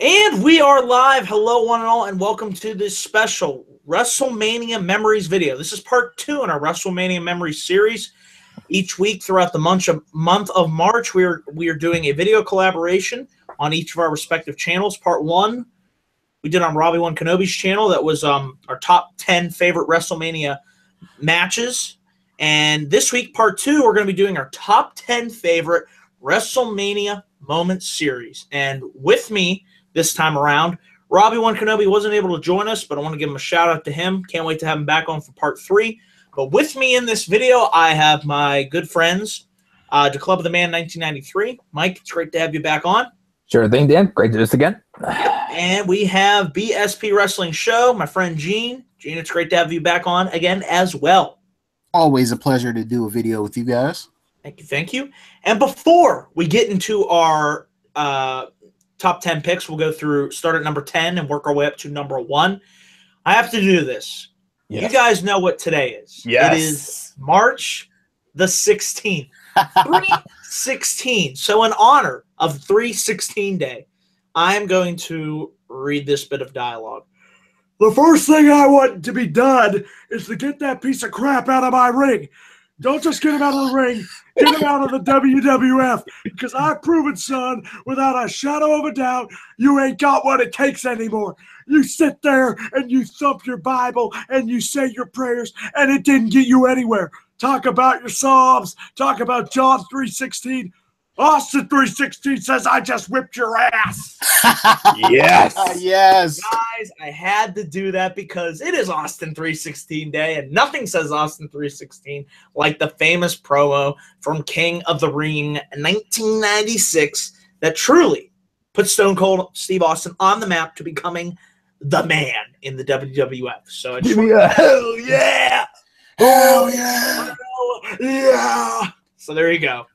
And we are live. Hello, one and all, and welcome to this special WrestleMania Memories video. This is part 2 in our WrestleMania Memories Series. Each week throughout the month of March, we are doing a video collaboration on each of our respective channels. Part 1, we did on Robbie One Kenobi's channel. That was our top 10 favorite WrestleMania matches. And this week, part 2, we're going to be doing our top 10 favorite WrestleMania Moments series. And with me this time around, Robbie One Kenobi wasn't able to join us, but I want to give him a shout out to him. Can't wait to have him back on for part 3. But with me in this video, I have my good friends, DaClubOfDaMan1993. Mike, it's great to have you back on. Sure thing, Dan. Great to do this again. And we have BSP Wrestling Show, my friend Gene. Gene, it's great to have you back on again as well. Always a pleasure to do a video with you guys. Thank you, thank you. And before we get into our top 10 picks, we'll go through, start at number 10 and work our way up to number 1. I have to do this. Yes. You guys know what today is. Yes. It is March the 16th. 3/16. So in honor of 3/16 Day, I am going to read this bit of dialogue. The first thing I want to be done is to get that piece of crap out of my ring. Don't just get him out of the ring. Get him out of the WWF. Because I've proven, son, without a shadow of a doubt, you ain't got what it takes anymore. You sit there and you thump your Bible and you say your prayers, and it didn't get you anywhere. Talk about your Psalms. Talk about John 3:16. Austin 3:16 says, I just whipped your ass. Yes. Yes. Guys, I had to do that because it is Austin 3:16 Day, and nothing says Austin 3:16 like the famous promo from King of the Ring 1996 that truly put Stone Cold Steve Austin on the map to becoming the man in the WWF. So I just Give me a hell yeah. Hell yeah. Hell yeah. So there you go.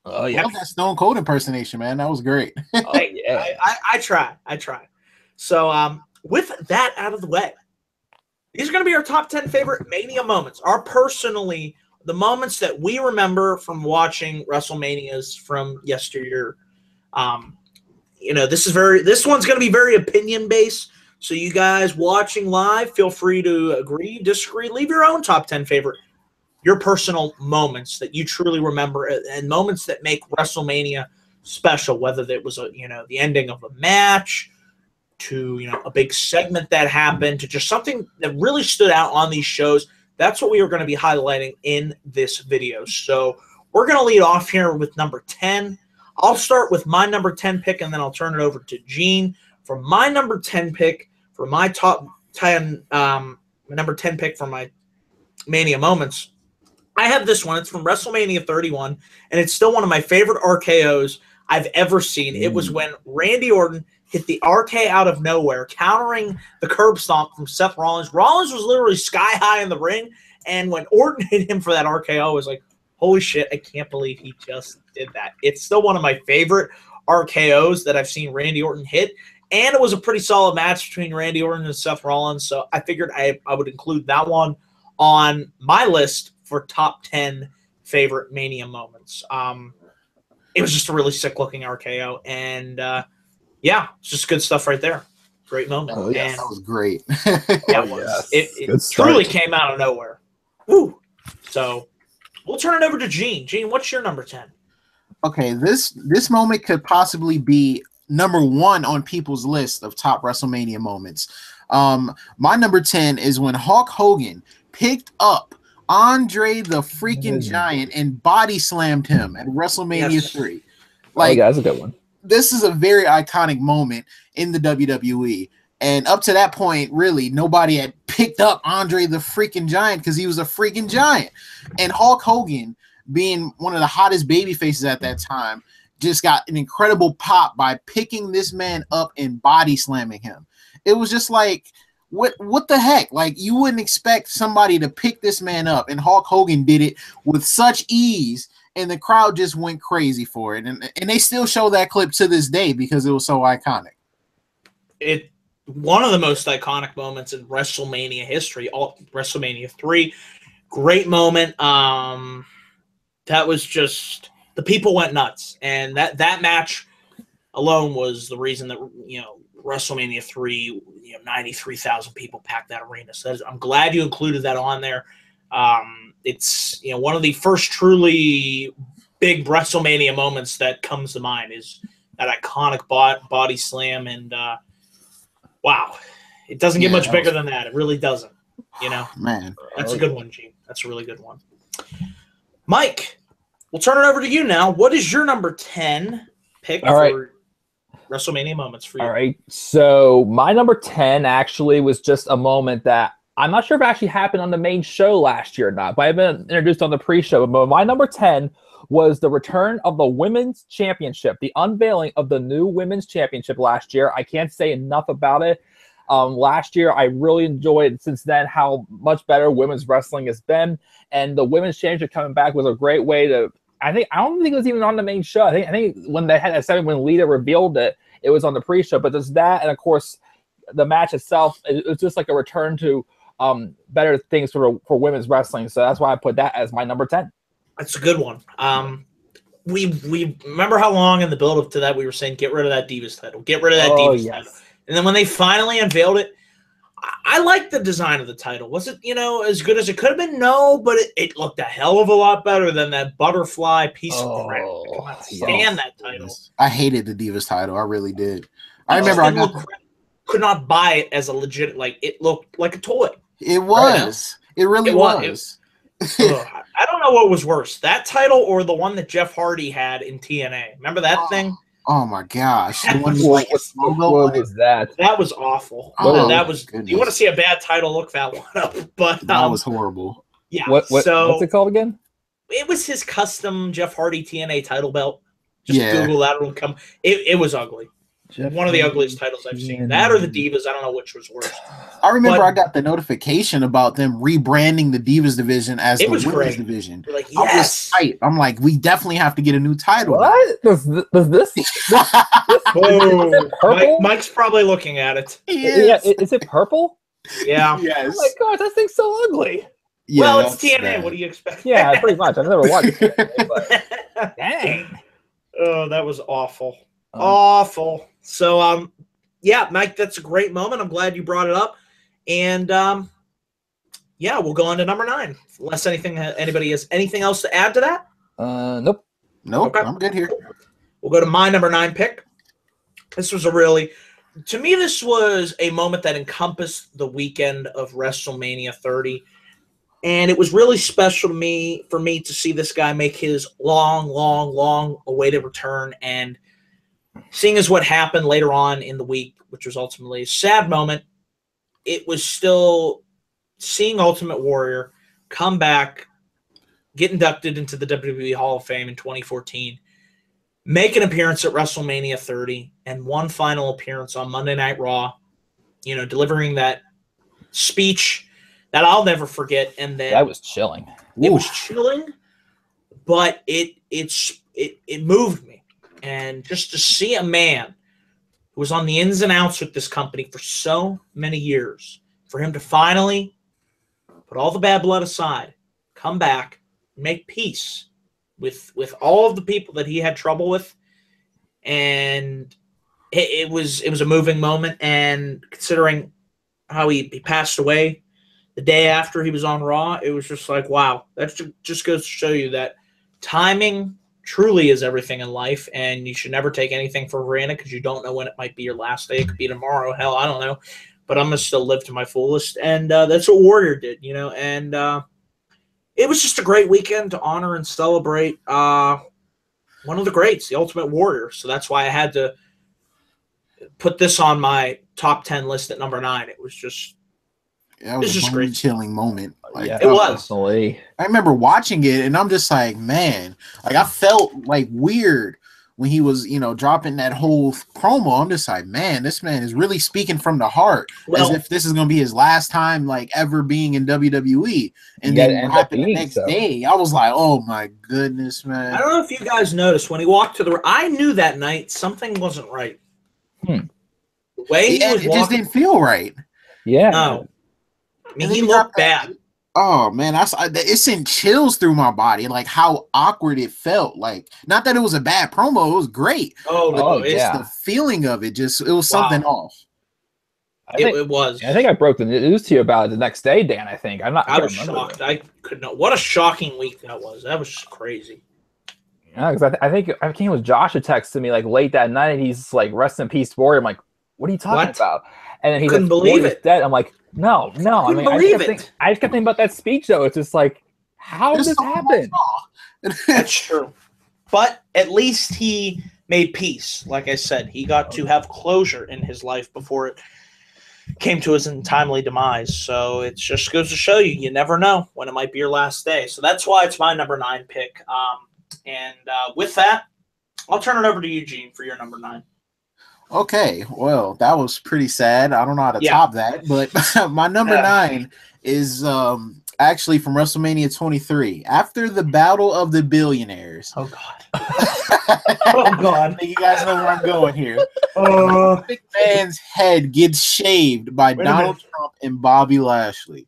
Oh, I yeah. love that Stone Cold impersonation, man. That was great. I try. So with that out of the way, these are going to be our top 10 favorite Mania moments. Our personally, the moments that we remember from watching WrestleManias from yesteryear. This one's going to be very opinion based. So you guys watching live, feel free to agree, disagree, leave your own top 10 favorite, your personal moments that you truly remember, and moments that make WrestleMania special, whether it was the ending of a match, to a big segment that happened, to just something that really stood out on these shows. That's what we are going to be highlighting in this video. So we're going to lead off here with number 10. I'll start with my number 10 pick, and then I'll turn it over to Gene for my number 10 pick for my top 10. Number 10 pick for my Mania moments. I have this one. It's from WrestleMania 31, and it's still one of my favorite RKOs I've ever seen. It was when Randy Orton hit the RK out of nowhere, countering the curb stomp from Seth Rollins. Rollins was literally sky high in the ring, and when Orton hit him for that RKO, I was like, holy shit, I can't believe he just did that. It's still one of my favorite RKOs that I've seen Randy Orton hit, and it was a pretty solid match between Randy Orton and Seth Rollins, so I figured I would include that one on my list for top 10 favorite Mania moments. It was just a really sick-looking RKO, and yeah, it's just good stuff right there. Great moment. Oh, yeah, that was great. Yeah, it was. It truly came out of nowhere. Woo! So we'll turn it over to Gene. Gene, what's your number 10? Okay, this moment could possibly be number 1 on people's list of top WrestleMania moments. My number 10 is when Hulk Hogan picked up Andre the freaking Giant and body slammed him at WrestleMania 3. Like, that's a good one. This is a very iconic moment in the WWE. And up to that point, really, nobody had picked up Andre the freaking Giant because he was a freaking giant. And Hulk Hogan, being one of the hottest baby faces at that time, just got an incredible pop by picking this man up and body slamming him. It was just like, what the heck? Like, you wouldn't expect somebody to pick this man up, and Hulk Hogan did it with such ease, and the crowd just went crazy for it. And they still show that clip to this day because it was so iconic. It one of the most iconic moments in WrestleMania history. WrestleMania 3, great moment. That was just, the people went nuts, and that match alone was the reason that, WrestleMania 3, 93,000 people packed that arena. So I'm glad you included that on there. It's, one of the first truly big WrestleMania moments that comes to mind is that iconic body slam. And wow, it doesn't get much bigger than that. It really doesn't. Man, that's a good one, Gene. That's a really good one. Mike, we'll turn it over to you now. What is your number 10 pick for WrestleMania moments for you? All right. So my number 10 actually was just a moment that I'm not sure if it actually happened on the main show last year or not, but I've been introduced on the pre-show. But my number 10 was the return of the Women's Championship, the unveiling of the new Women's Championship last year. I can't say enough about it. Last year, I really enjoyed since then how much better women's wrestling has been. And the Women's Championship coming back was a great way to, I don't think it was even on the main show. I think when they had that segment when Lita revealed it, it was on the pre-show. But there's that, and of course, the match itself, it was just like a return to better things for women's wrestling. So that's why I put that as my number 10. That's a good one. We remember how long in the build-up to that we were saying, get rid of that Divas title. Get rid of that Divas title. And then when they finally unveiled it, I liked the design of the title. Was it, as good as it could have been? No, but it looked a hell of a lot better than that butterfly piece of crap. I could not stand that title. I hated the Divas title. I really did. I remember could not buy it as a legit, it looked like a toy. It was. It really was. I don't know what was worse, that title or the one that Jeff Hardy had in TNA. Remember that thing? Oh my gosh! The one what was that? That was awful. That was. Goodness. You want to see a bad title? Look that one up. But that was horrible. Yeah. What's it called again? It was his custom Jeff Hardy TNA title belt. Just Google that; it'll come. It was ugly. One of the ugliest titles I've seen. That or the Divas. I don't know which was worse. I remember I got the notification about them rebranding the Divas division as the Women's division. You're like, yes. I was hyped. I'm like, we definitely have to get a new title. What? Does this purple? Mike's probably looking at it. Yeah, is it purple? Yeah. Yes. Oh my god, that thing's so ugly. Yeah, well, it's TNA. Bad. What do you expect? Yeah, pretty much. I've never watched TNA, but dang. Oh, that was awful. Awful. So, Mike, that's a great moment. I'm glad you brought it up. And, we'll go on to number 9. Unless anybody has anything else to add to that? Nope. Okay. I'm good here. We'll go to my number 9 pick. This was to me, this was a moment that encompassed the weekend of WrestleMania 30. And it was really special for me to see this guy make his long awaited return. And seeing as what happened later on in the week, which was ultimately a sad moment, it was still seeing Ultimate Warrior come back, get inducted into the WWE Hall of Fame in 2014, make an appearance at WrestleMania 30, and one final appearance on Monday Night Raw, delivering that speech that I'll never forget. And then that was chilling. It was chilling, but it moved me. And just to see a man who was on the ins and outs with this company for so many years, for him to finally put all the bad blood aside, come back, make peace with all of the people that he had trouble with, and it was a moving moment. And considering how he passed away the day after he was on Raw, it was just like, wow, that just goes to show you that timing truly is everything in life, and you should never take anything for granted because you don't know when it might be your last day. It could be tomorrow. Hell, I don't know. But I'm going to still live to my fullest. And that's what Warrior did, And it was just a great weekend to honor and celebrate one of the greats, the Ultimate Warrior. So that's why I had to put this on my top 10 list at number 9. It was just a great chilling moment. It was. I remember watching it, and I'm just like, man, I felt weird when he was, dropping that whole promo. I'm just like, man, this man is really speaking from the heart, as if this is going to be his last time, ever being in WWE. And then it happened the next day. I was like, oh my goodness, man. I don't know if you guys noticed when he walked to I knew that night something wasn't right. The way he was walking, just didn't feel right. Yeah. No. I mean, he looked bad. Oh man, it sent chills through my body. Like how awkward it felt. Like not that it was a bad promo, it was great. Oh no, It's the feeling of it. Just it was something off. It was. I think I broke the news to you about it the next day, Dan. I think I was shocked. I could not. What a shocking week that was. That was crazy. Yeah, because I think it was Josh who texted me like late that night, and he's like, "Rest in peace, Warrior." I'm like, "What are you talking about?" And then he couldn't believe it. Dead. I'm like, "No." I mean, I just kept thinking about that speech though. It's just like, how did this happen? That's true. But at least he made peace. Like I said, he got to have closure in his life before it came to his untimely demise. So it just goes to show you never know when it might be your last day. So that's why it's my number 9 pick. And with that, I'll turn it over to Eugene for your number 9. Okay, well, that was pretty sad. I don't know how to top that, but my number 9 is actually from WrestleMania 23. After the Battle of the Billionaires. Oh, God. Oh, God. You guys know where I'm going here. McMahon's head gets shaved by Donald Trump and Bobby Lashley.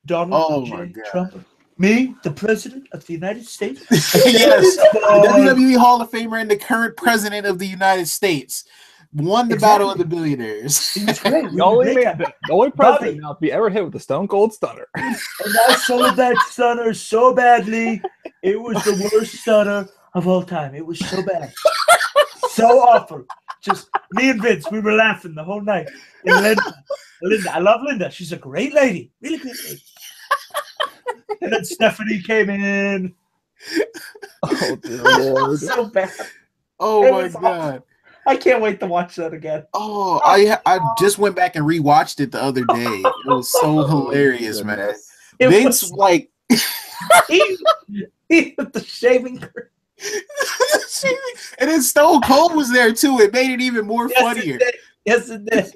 Donald J. Trump. Me, the President of the United States? Yes, the WWE Hall of Famer and the current President of the United States won the Battle of the Billionaires. The only president now to be ever hit with the Stone Cold Stunner. And I sold that stunner so badly. It was the worst stunner of all time. It was so bad. So awful. Just me and Vince, we were laughing the whole night. And Linda, I love Linda. She's a great lady. Really great lady. And then Stephanie came in. Oh, dear Lord. So bad. Oh, my God. I can't wait to watch that again. Oh, I just went back and rewatched it the other day. It was so hilarious, man. Vince was like he with the shaving cream. And then Stone Cold was there too. It made it even more funnier. Yes, it did.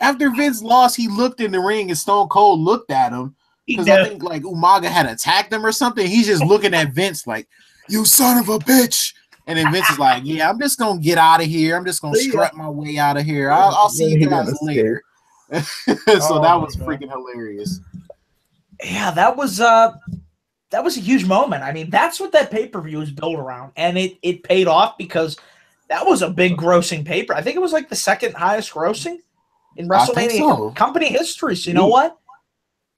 After Vince lost, he looked in the ring and Stone Cold looked at him. Because I think like Umaga had attacked him or something. He's just looking at Vince like, "You son of a bitch." And then Vince is like, "Yeah, I'm just gonna get out of here. I'm just gonna strut my way out of here. I'll see you guys later." So that was freaking hilarious. Yeah, that was a huge moment. I mean, that's what that pay-per-view was built around, and it paid off because that was a big grossing pay-per. I think it was like the second highest grossing in WrestleMania company history. So you know what?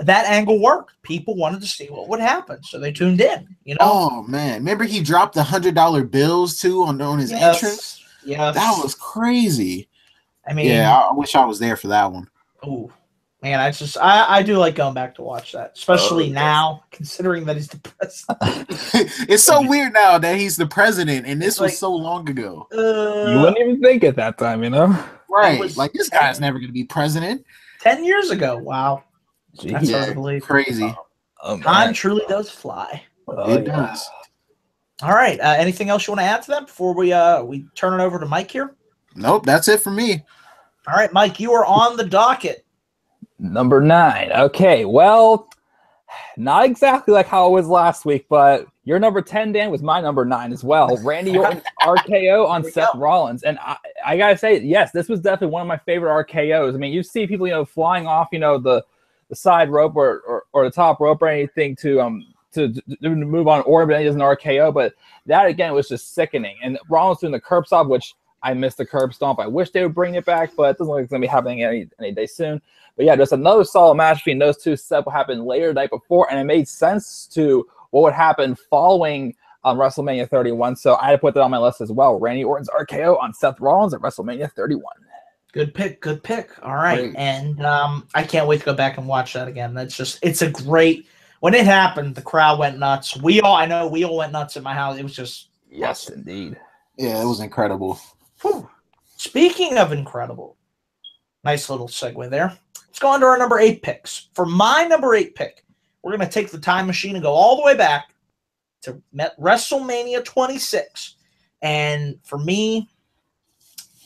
That angle worked. People wanted to see what would happen, so they tuned in. You know? Oh man, remember he dropped the $100 bills too on his entrance? Yeah, that was crazy. I mean, yeah, I wish I was there for that one. Oh man, I do like going back to watch that, especially now, considering that he's the president. It's so weird now that he's the president, and this was so long ago. You wouldn't even think at that time, you know? Right? Like this guy's never going to be president. 10 years ago. Wow. That's crazy. Time truly does fly. It does. All right. Anything else you want to add to that before we turn it over to Mike here? Nope, that's it for me. All right, Mike, you are on the docket. Number 9. Okay, well, not exactly like how it was last week, but your number 10, Dan, was my number 9 as well. Randy Orton's RKO on Seth Rollins. And I got to say, yes, this was definitely one of my favorite RKOs. I mean, you see people, flying off, the side rope or the top rope or anything to move on Orton, but it is an RKO. But that, again, was just sickening. And Rollins doing the curb stomp, which I missed the curb stomp. I wish they would bring it back, but it doesn't look like it's going to be happening any day soon. But yeah, just another solid match between those two. Stuff will happen later the night before, and it made sense to what would happen following WrestleMania 31. So I had to put that on my list as well. Randy Orton's RKO on Seth Rollins at WrestleMania 31. Good pick. All right. And I can't wait to go back and watch that again. It's a great, when it happened, the crowd went nuts. We all went nuts at my house. It was just, yes, indeed. Yeah, it was incredible. Whew. Speaking of incredible, nice little segue there. Let's go on to our number 8 picks. For my number 8 pick, we're going to take the time machine and go all the way back to WrestleMania 26. And for me,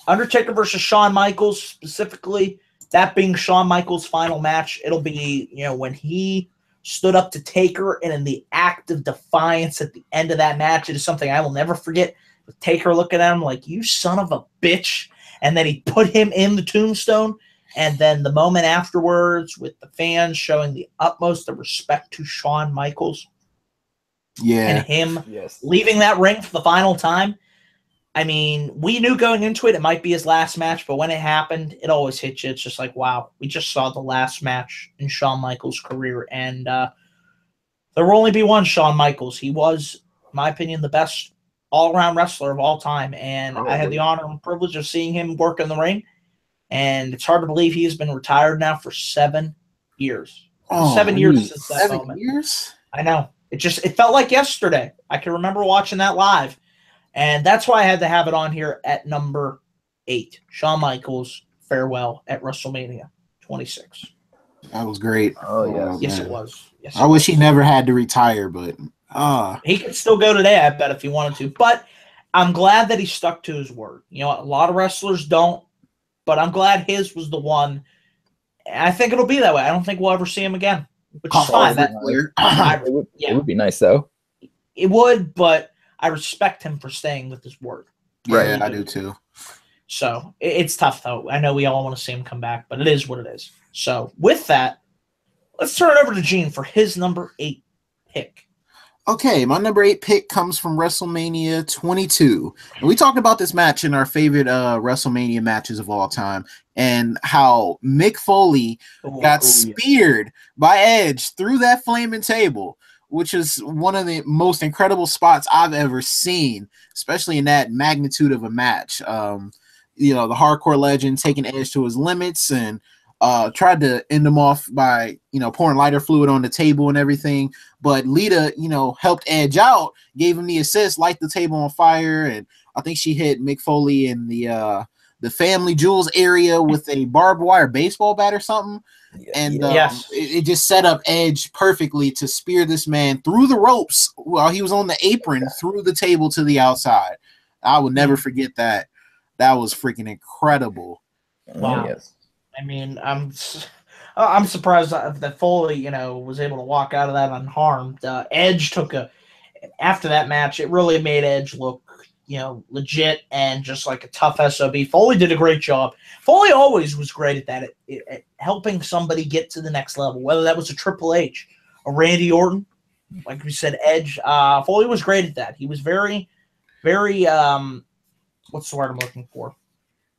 Undertaker versus Shawn Michaels, specifically, that being Shawn Michaels' final match. It'll be, when he stood up to Taker, and in the act of defiance at the end of that match, it is something I will never forget. With Taker looking at him like, "You son of a bitch," and then he put him in the tombstone, And then the moment afterwards with the fans showing the utmost of respect to Shawn Michaels. Yeah. And him leaving that ring for the final time. I mean, we knew going into it might be his last match, but when it happened, it always hits you. It's just like, wow, we just saw the last match in Shawn Michaels' career. And there will only be one Shawn Michaels. He was, in my opinion, the best all-around wrestler of all time. And I had the honor and privilege of seeing him work in the ring. And it's hard to believe he has been retired now for 7 years. 7 years since that moment. 7 years? I know. It felt like yesterday. I can remember watching that live. And that's why I had to have it on here at number 8. Shawn Michaels, farewell at WrestleMania 26. That was great. Oh, yes, it was. Yes, I wish he never had to retire, but he could still go today, I bet, if he wanted to. But I'm glad that he stuck to his word. You know, a lot of wrestlers don't, but I'm glad his was the one. And I think it'll be that way. I don't think we'll ever see him again, which is fine. It would be nice, though. It would, but I respect him for staying with his word. Yeah, I do too. So it's tough, though. I know we all want to see him come back, but it is what it is. So with that, let's turn it over to Gene for his number 8 pick. Okay, my number 8 pick comes from WrestleMania 22. And we talked about this match in our favorite WrestleMania matches of all time, and how Mick Foley got speared by Edge through that flaming table, which is one of the most incredible spots I've ever seen, especially in that magnitude of a match. You know, the hardcore legend taking Edge to his limits and tried to end him off by, you know, pouring lighter fluid on the table and everything. But Lita, you know, helped Edge out, gave him the assist, light the table on fire. And I think she hit Mick Foley in the family jewels area with a barbed wire baseball bat or something. And it just set up Edge perfectly to spear this man through the ropes while he was on the apron through the table to the outside. I will never forget that. That was freaking incredible. Wow. Yes. I mean, I'm surprised that Foley, you know, was able to walk out of that unharmed. Edge after that match, it really made Edge look, you know, legit and just like a tough SOB. Foley did a great job. Foley always was great at that, at helping somebody get to the next level, whether that was a Triple H, a Randy Orton, like we said, Edge. Foley was great at that. He was very, very, what's the word I'm looking for?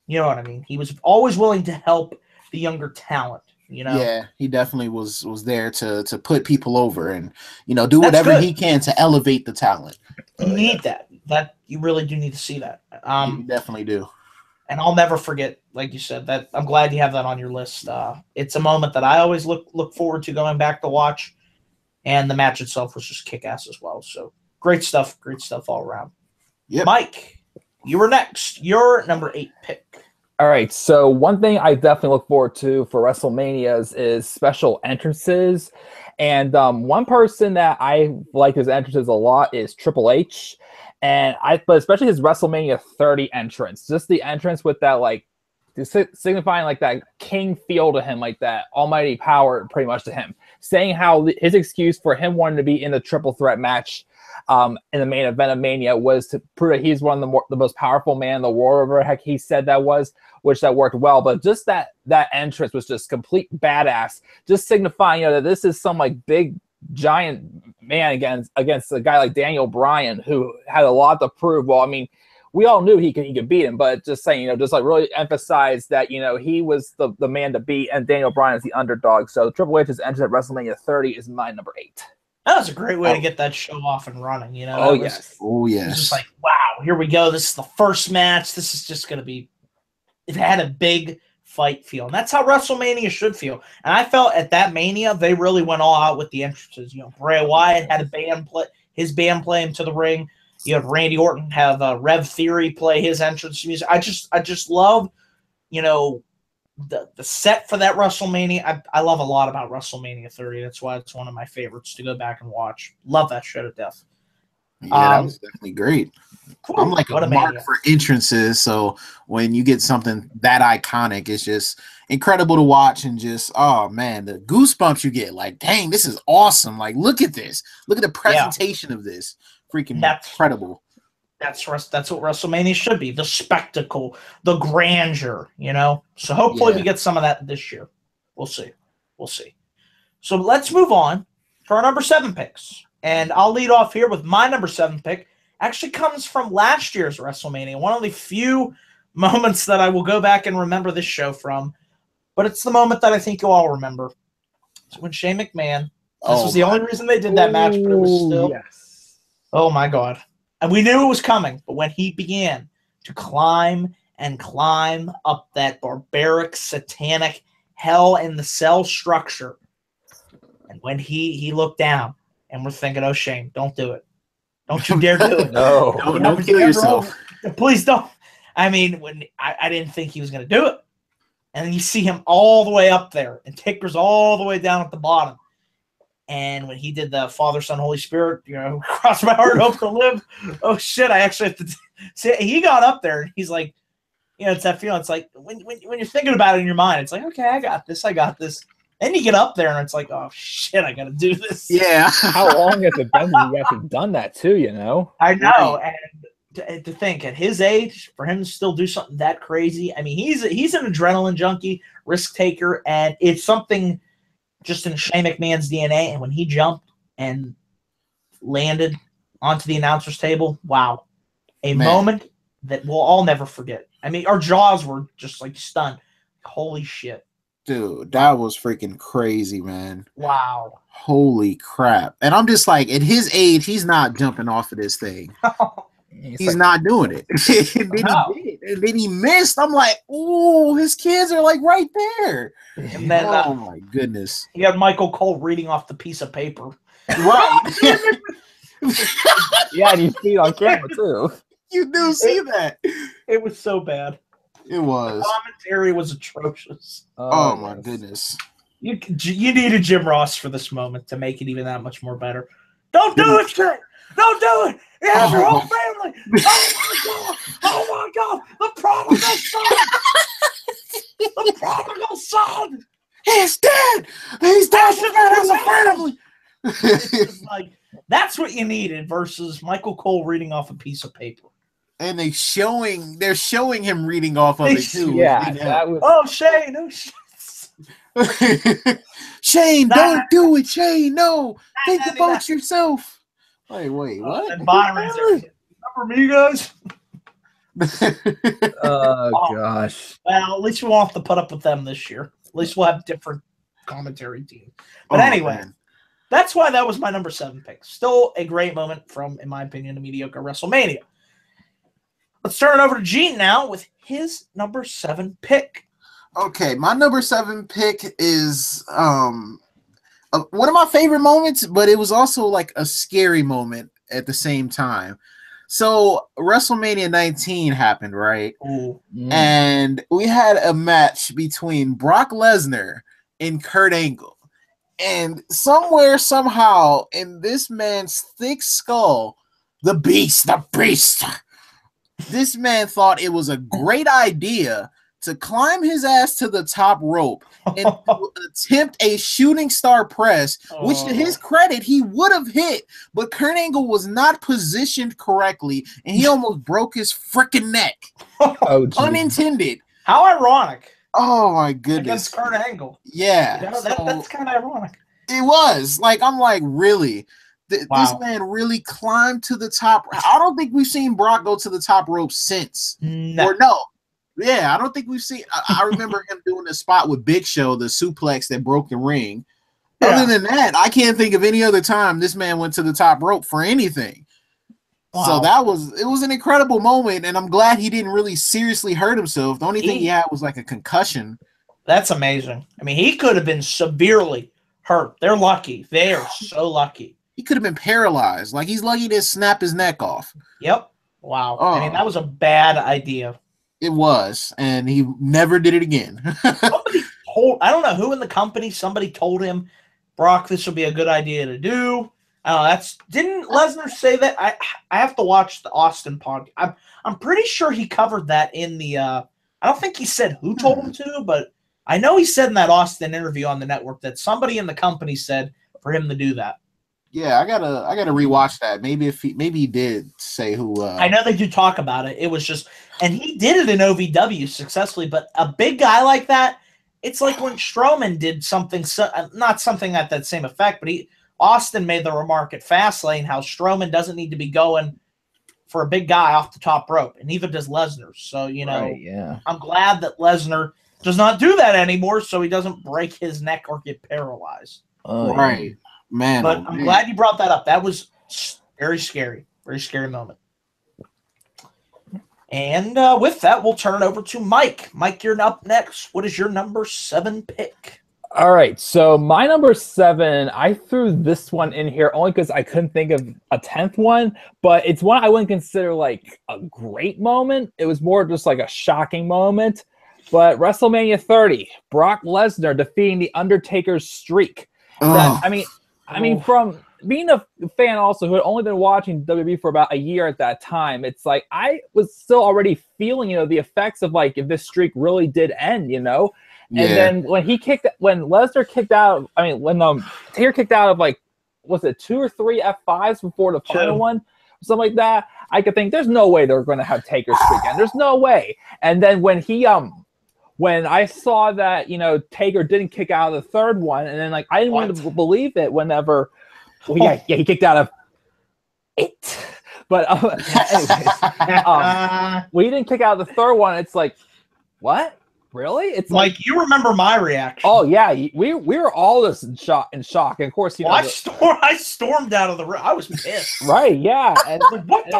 You know what I mean? He was always willing to help the younger talent, you know? Yeah, he definitely was there to put people over and, you know, do whatever he can to elevate the talent. You need that. That you really do need to see that. You definitely do. And I'll never forget, like you said, that I'm glad you have that on your list. It's a moment that I always look forward to going back to watch. And the match itself was just kick-ass as well. So great stuff all around. Yep. Mike, you were next. Your number 8 pick. All right, so one thing I definitely look forward to for WrestleManias is special entrances. And one person that I like his entrances a lot is Triple H. But especially his WrestleMania 30 entrance. Just the entrance with that, like, signifying like that king feel to him, like that almighty power pretty much to him. Saying how his excuse for him wanting to be in the triple threat match in the main event of Mania was to prove that he's one of the most powerful man in the world, or heck he said that was, which that worked well. But just that entrance was just complete badass, just signifying, you know, that this is some like big giant man against a guy like Daniel Bryan, who had a lot to prove. Well, I mean, we all knew he could beat him, but just saying, you know, just like really emphasize that, you know, he was the man to beat, and Daniel Bryan is the underdog. So Triple H's entrance at WrestleMania 30 is my number 8. That was a great way to get that show off and running, you know. Oh, yes. Oh, yes. It was just like, wow, here we go. This is the first match. This is just going to be – it had a big fight feel. And that's how WrestleMania should feel. And I felt at that Mania, they really went all out with the entrances. You know, Bray Wyatt had his band play him to the ring. You have Randy Orton have Rev Theory play his entrance music. I just love, you know, the set for that WrestleMania. I love a lot about WrestleMania 30. That's why it's one of my favorites to go back and watch. Love that show to death. Yeah, that was definitely great. Cool. I'm like a mark for entrances, so when you get something that iconic, it's just incredible to watch, and just, oh man, the goosebumps you get. Like, dang, this is awesome. Like, look at this. Look at the presentation of this. Freaking incredible. That's what WrestleMania should be, the spectacle, the grandeur, you know? So hopefully we get some of that this year. We'll see. We'll see. So let's move on to our number 7 picks. And I'll lead off here with my number 7 pick. Actually comes from last year's WrestleMania, one of the few moments that I will go back and remember this show from. But it's the moment that I think you'll all remember. It's when Shane McMahon, this was the only reason they did that match, but it was still, yes. Oh my God. And we knew it was coming, but when he began to climb and climb up that barbaric, satanic hell in the cell structure, and when he looked down, and we're thinking, oh, Shane, don't do it. Don't you dare do it. No. Don't kill yourself. Please don't. I mean, when I didn't think he was going to do it. And then you see him all the way up there, and Taker's all the way down at the bottom. And when he did the Father, Son, Holy Spirit, you know, cross my heart, hope to live. Oh, shit, I actually have to see. He got up there, and he's like, you know, it's that feeling. It's like when you're thinking about it in your mind, it's like, okay, I got this. Then you get up there, and it's like, oh, shit, I got to do this. Yeah. How long has it been since you guys have done that, too, you know? I know. And to think at his age, for him to still do something that crazy, I mean, he's an adrenaline junkie, risk taker, and it's something just in Shane McMahon's DNA. And when he jumped and landed onto the announcer's table, wow, a moment that we'll all never forget. I mean, our jaws were just like stunned. Holy shit. Dude, that was freaking crazy, man. Wow. Holy crap. And I'm just like, at his age, he's not jumping off of this thing. He's not doing it. And then he did. And then he missed. I'm like, ooh, his kids are like right there. And then, oh my goodness. You had Michael Cole reading off the piece of paper. Right. Yeah, and you see it on camera too. You do see that. It was so bad. It was. The commentary was atrocious. Oh my goodness. You needed Jim Ross for this moment to make it even that much more better. Don't do it, Shane! Don't do it! You have your whole family! Oh my God! Oh my God! The prodigal son! The prodigal son! He's dead! He's dead! As a family! It's like, that's what you needed versus Michael Cole reading off a piece of paper. And they're showing him reading off of it too. Yeah, that was. Oh, Shane! Oh, shit. Shane, don't do it, Shane. No, think about yourself. Wait, what? And Byron's there. Remember me, guys? Oh gosh. Well, at least we won't have to put up with them this year. At least we'll have different commentary team. But anyway, man. That's why that was my number 7 pick. Still a great moment from, in my opinion, a mediocre WrestleMania. Let's turn it over to Gene now with his number 7 pick. Okay, my number 7 pick is one of my favorite moments, but it was also like a scary moment at the same time. So WrestleMania 19 happened, right? Ooh. And we had a match between Brock Lesnar and Kurt Angle. And somewhere, somehow, in this man's thick skull, the beast, this man thought it was a great idea to climb his ass to the top rope and attempt a shooting star press, which to his credit, he would have hit, but Kurt Angle was not positioned correctly, and he almost broke his freaking neck. Oh, unintended. How ironic. Oh, my goodness. Against Kurt Angle. Yeah. You know, that's kind of ironic. It was. Like, I'm like, really? This man really climbed to the top. I don't think we've seen Brock go to the top rope since. No. Or no. Yeah, I don't think we've seen. I remember him doing the spot with Big Show, the suplex that broke the ring. Yeah. Other than that, I can't think of any other time this man went to the top rope for anything. Wow. So it was an incredible moment, and I'm glad he didn't really seriously hurt himself. The only thing he had was like a concussion. That's amazing. I mean, he could have been severely hurt. They're lucky. They are so lucky. He could have been paralyzed. Like, he's lucky to snap his neck off. Yep. Wow. I mean, that was a bad idea. It was, and he never did it again. I don't know who in the company, somebody told him, Brock, this will be a good idea to do. Didn't Lesnar say that? I have to watch the Austin podcast. I'm pretty sure he covered that in the I don't think he said who told him to, but I know he said in that Austin interview on the network that somebody in the company said for him to do that. Yeah, I gotta rewatch that. Maybe he did say who. I know they do talk about it. It was just, and he did it in OVW successfully. But a big guy like that, it's like when Strowman did something, not something at that same effect, but Austin made the remark at Fastlane how Strowman doesn't need to be going for a big guy off the top rope, and neither does Lesnar. So I'm glad that Lesnar does not do that anymore, so he doesn't break his neck or get paralyzed. Right. Man, but I'm glad you brought that up. That was very scary moment. And with that, we'll turn it over to Mike. Mike, you're up next. What is your number 7 pick? All right, so my number 7, I threw this one in here only because I couldn't think of a 10th one, but it's one I wouldn't consider like a great moment. It was more just like a shocking moment. But WrestleMania 30, Brock Lesnar defeating the Undertaker's streak. I mean, from being a fan also who had only been watching WWE for about a year at that time, it's like I was still already feeling, the effects of like if this streak really did end, And then when Lesnar kicked out, when Taker kicked out of like, was it 2 or 3 F5s before the final one, something like that, I could think there's no way they're going to have Taker streak end. There's no way. And then when I saw that, Taker didn't kick out of the 3rd one, and then like I didn't want to believe it whenever, he kicked out of 8. But anyways, when he didn't kick out of the 3rd one, it's like, what? Really? It's like you remember my reaction. Oh yeah, we were all just in shock. And of course, I stormed out of the room. I was pissed. Right? Yeah. And what the?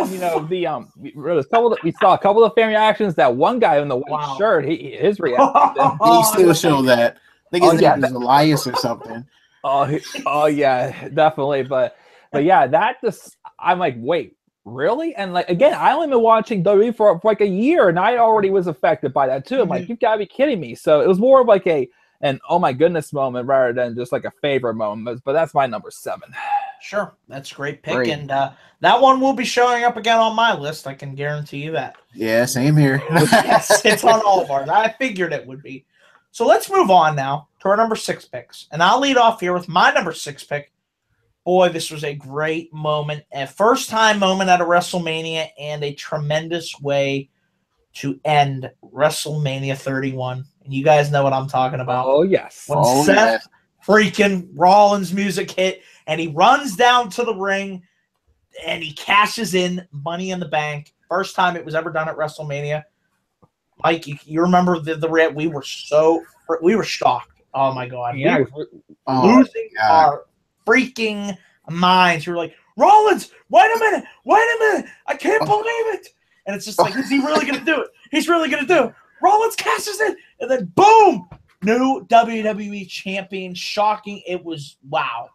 We saw a couple of fan reactions. That one guy in the white shirt, his reaction. He still showed that. I think his name was Elias or something. Oh yeah, definitely. But yeah, that just I'm like, wait. Really? And like again, I only been watching WWE for like a year, and I already was affected by that too. I'm like, you've got to be kidding me. So it was more of like an oh my goodness moment rather than just like a favorite moment. But that's my number 7. Sure, that's a great pick, and that one will be showing up again on my list. I can guarantee you that. Yeah, same here. Yes, it's on all of ours. I figured it would be. So let's move on now to our number 6 picks, and I'll lead off here with my number 6 pick. Boy, this was a great moment, a first-time moment at a WrestleMania, and a tremendous way to end WrestleMania 31. And you guys know what I'm talking about. Oh, yes. When Seth freaking Rollins music hit, and he runs down to the ring, and he cashes in Money in the Bank. First time it was ever done at WrestleMania. Mike, you remember we were shocked. Oh, my God. Yeah. We were losing our freaking minds. You're like, Rollins, wait a minute, I can't believe it. And it's just like, is he really gonna do it? He's really gonna do it. Rollins cashes it, and then boom, new WWE champion. Shocking. It was wow.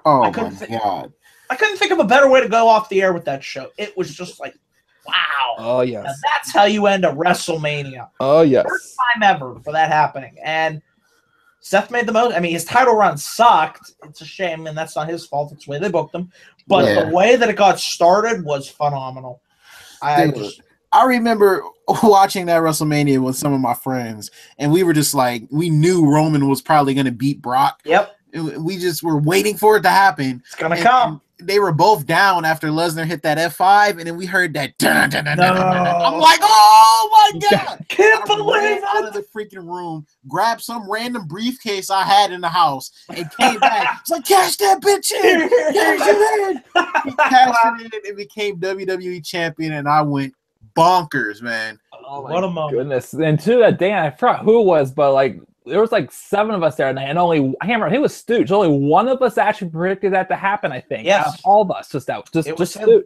Oh my God. I couldn't think of a better way to go off the air with that show. It was just like, wow. Oh yes. Now that's how you end a WrestleMania. Oh yes. First time ever for that happening. And Seth made the most. I mean, his title run sucked. It's a shame, and that's not his fault. It's the way they booked him. But the way that it got started was phenomenal. I remember watching that WrestleMania with some of my friends, and we were just like, we knew Roman was probably going to beat Brock. Yep. We just were waiting for it to happen. It's going to come. They were both down after Lesnar hit that F5, and then we heard that. I'm like, oh my God! Can't believe it! Out of the freaking room, grabbed some random briefcase I had in the house, and came back. It's like, cash that bitch in! Cash it in! He cashed it in and became WWE champion, and I went bonkers, man. Oh, what a moment! Goodness! And to that day, I forgot who it was, but like. There was like 7 of us there, and only I can't remember. He was Stooge. Only one of us actually predicted that to happen. I think. Yes, out of all of us, just Stooge.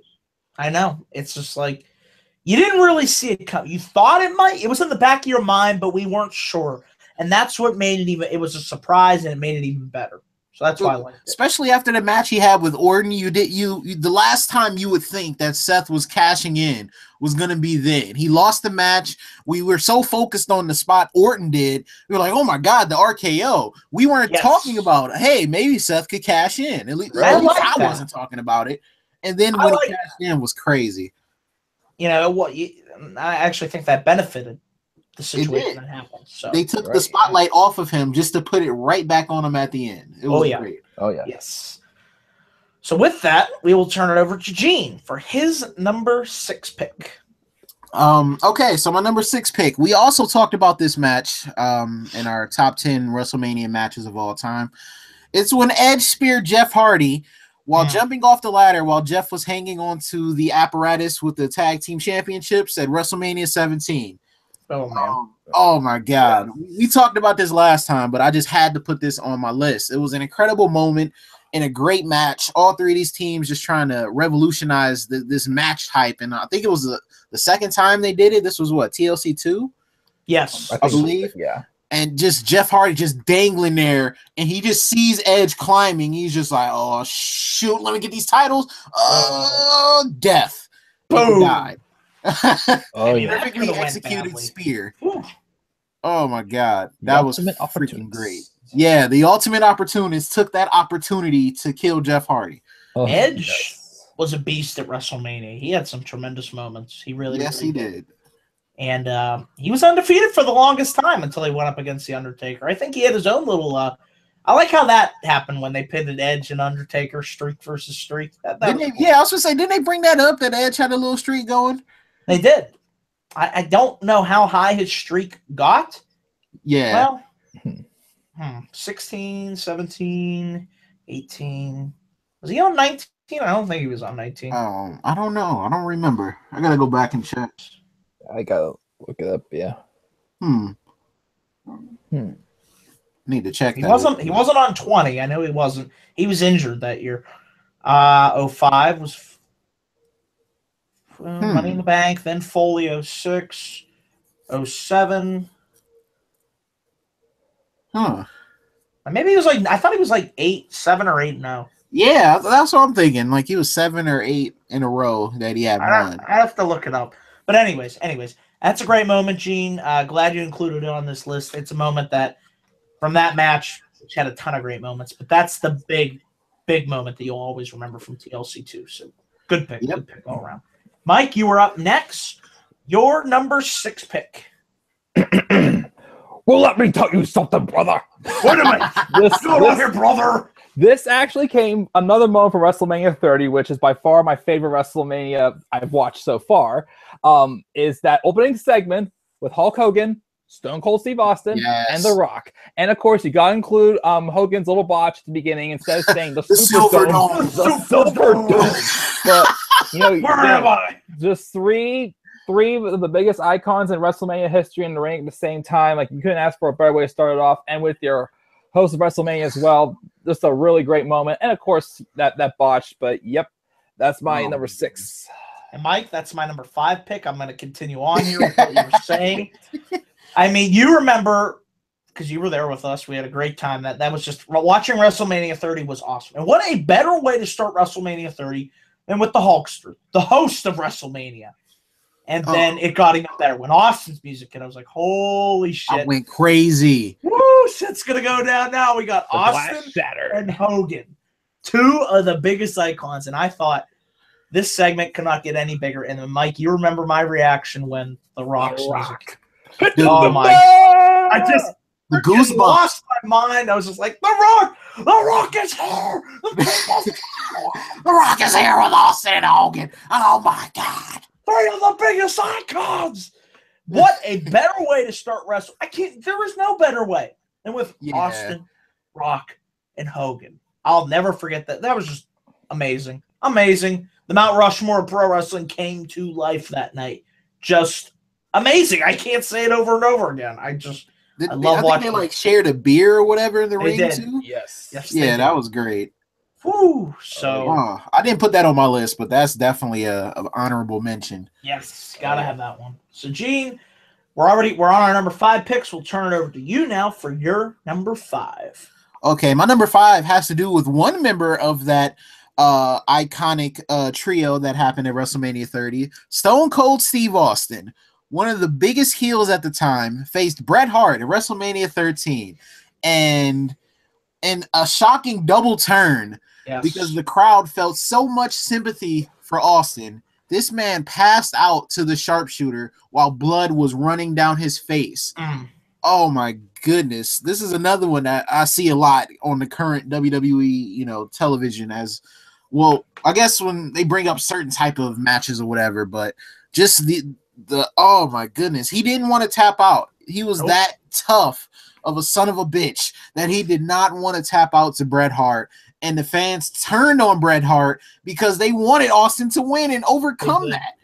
I know. It's just like you didn't really see it come. You thought it might. It was in the back of your mind, but we weren't sure, and that's what made it even. It was a surprise, and it made it even better. So that's why I liked it. Especially after the match he had with Orton, the last time you would think that Seth was cashing in was going to be then. He lost the match. We were so focused on the spot Orton did. We were like, oh my God, the RKO. We weren't talking about, hey, maybe Seth could cash in. At least I wasn't talking about it. And then when he cashed in was crazy. You know what? I actually think that benefited the situation that happened. So they took the spotlight off of him just to put it right back on him at the end. It was great. Oh yeah. Yes. So with that, we will turn it over to Gene for his number 6 pick. Okay, so my number 6 pick. We also talked about this match in our top 10 WrestleMania matches of all time. It's when Edge speared Jeff Hardy while jumping off the ladder while Jeff was hanging onto the apparatus with the tag team championships at WrestleMania 17. Oh, man. Oh my God. We talked about this last time, but I just had to put this on my list. It was an incredible moment in a great match. All three of these teams just trying to revolutionize this match type. And I think it was the second time they did it. This was what, TLC 2? Yes. I believe. Yeah. And just Jeff Hardy just dangling there, and he just sees Edge climbing. He's just like, oh, shoot, let me get these titles. Death. Boom. Died. Oh, yeah. Perfectly executed spear. Oh, my God. That was freaking great. Yeah, the ultimate opportunist took that opportunity to kill Jeff Hardy. Edge was a beast at WrestleMania. He had some tremendous moments. He really did. And he was undefeated for the longest time until he went up against The Undertaker. I think he had his own little I like how that happened when they pitted Edge and Undertaker streak versus streak. Yeah, I was going to say, didn't they bring that up, that Edge had a little streak going? They did. I don't know how high his streak got. Yeah. Well, 16, 17, 18. Was he on 19? I don't think he was on 19. I don't know. I don't remember. I got to go back and check. I gotta look it up. Yeah. Need to check. He wasn't on 20. I know he wasn't. He was injured that year. 05 was Money in the Bank. Then Foley 06, 07. Maybe he was like, I thought he was like 7 or 8 now. Yeah, that's what I'm thinking. Like he was 7 or 8 in a row that he had won. I have to look it up. But anyways, that's a great moment, Gene. Glad you included it on this list. It's a moment that, from that match, which had a ton of great moments, but that's the big moment that you'll always remember from TLC 2. So good pick. Good pick all around. Mike, you were up next. Your number 6 pick. Well, let me tell you something, brother. Wait a minute. Go on here, brother. This actually came another moment from WrestleMania 30, which is by far my favorite WrestleMania I've watched so far. Is that opening segment with Hulk Hogan, Stone Cold Steve Austin, and The Rock. And of course, you got to include Hogan's little botch at the beginning instead of saying the Silver Dome. The Silver Dome. But, where am I? Just three of the biggest icons in WrestleMania history in the ring at the same time. Like, you couldn't ask for a better way to start it off. And with your host of WrestleMania as well, just a really great moment. And of course, that botch. But yep, that's my number 6. And Mike, that's my number 5 pick. I'm going to continue on here with what you were saying. I mean, you remember, because you were there with us, we had a great time. That was just, watching WrestleMania 30 was awesome. And what a better way to start WrestleMania 30 than with the Hulkster, the host of WrestleMania. And then it got even better when Austin's music hit. I was like, holy shit. I went crazy. Woo, shit's going to go down now. We got Austin and Hogan, 2 of the biggest icons. And I thought this segment could not get any bigger. And then, Mike, you remember my reaction when The Rock's music. Oh, my. I just lost my mind. I was just like, The Rock is here. The Rock is here with Austin and Hogan. Oh, my God. 3 of the biggest icons. What a better way to start wrestling. There is no better way than with Austin, Rock, and Hogan. I'll never forget that. That was just amazing. Amazing. The Mount Rushmore of pro wrestling came to life that night. Just amazing. I can't say it over and over again. I love watching. They shared a beer or whatever in the ring too. Yes. Yeah, that was great. Woo! So I didn't put that on my list, but that's definitely a honorable mention. Yes, gotta have that one. So Gene, we're on our number 5 picks. We'll turn it over to you now for your number 5. Okay, my number 5 has to do with one member of that iconic trio that happened at WrestleMania 30. Stone Cold Steve Austin, one of the biggest heels at the time, faced Bret Hart at WrestleMania 13, and a shocking double turn. Yes. Because the crowd felt so much sympathy for Austin. This man passed out to the sharpshooter while blood was running down his face. Oh my goodness. This is another one that I see a lot on the current WWE, television, as well, I guess when they bring up certain type of matches or whatever, but just the oh my goodness, he didn't want to tap out. He was that tough of a son of a bitch that he did not want to tap out to Bret Hart, and the fans turned on Bret Hart because they wanted Austin to win and overcome that.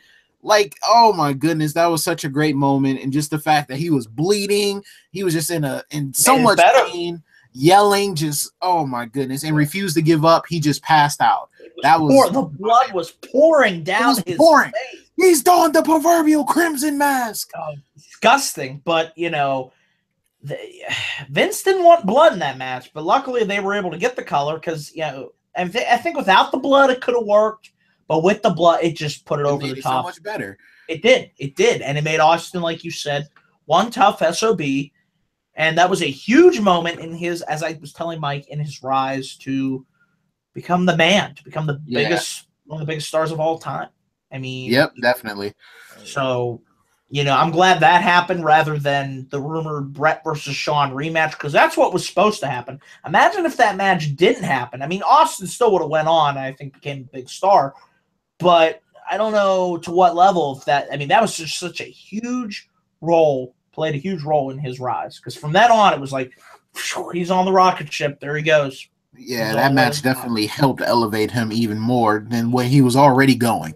Like, oh my goodness, that was such a great moment, and just the fact that he was bleeding, he was just in so much pain, yelling, just oh my goodness, and refused to give up. He just passed out. That was the blood was pouring down his face. He's donned the proverbial crimson mask. Oh, disgusting, but you know, Vince didn't want blood in that match, but luckily they were able to get the color because I think without the blood it could have worked. But with the blood, it just put it over the top. So much better. It did. And it made Austin, like you said, one tough SOB. And that was a huge moment in his, as I was telling Mike, in his rise to become the man, to become the biggest, one of the biggest stars of all time. I mean, yep, definitely. So, I'm glad that happened rather than the rumored Bret versus Shawn rematch, because that's what was supposed to happen. Imagine if that match didn't happen. I mean, Austin still would have went on and I think became a big star. But I don't know to what level that was just such a huge role, played a huge role in his rise. Because from that on, it was like, he's on the rocket ship. There he goes. Yeah, that match definitely helped elevate him even more than where he was already going.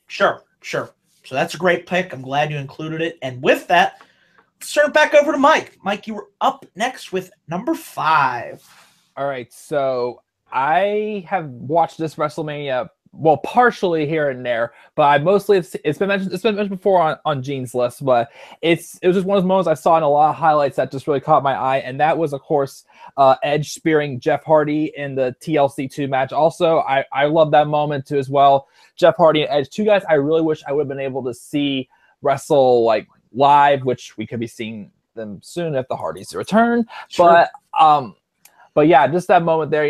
Sure. So that's a great pick. I'm glad you included it. And with that, let's turn it back over to Mike. Mike, you were up next with number 5. All right, so I have watched this WrestleMania, well, partially here and there, but I mostly it's been mentioned before on Gene's list, but it was just one of those moments I saw in a lot of highlights that just really caught my eye, and that was, of course, Edge spearing Jeff Hardy in the TLC 2 match. Also, I love that moment too as well. Jeff Hardy and Edge, two guys I really wish I would have been able to see wrestle like live, which we could be seeing them soon if the Hardys return. Sure. But yeah, just that moment there,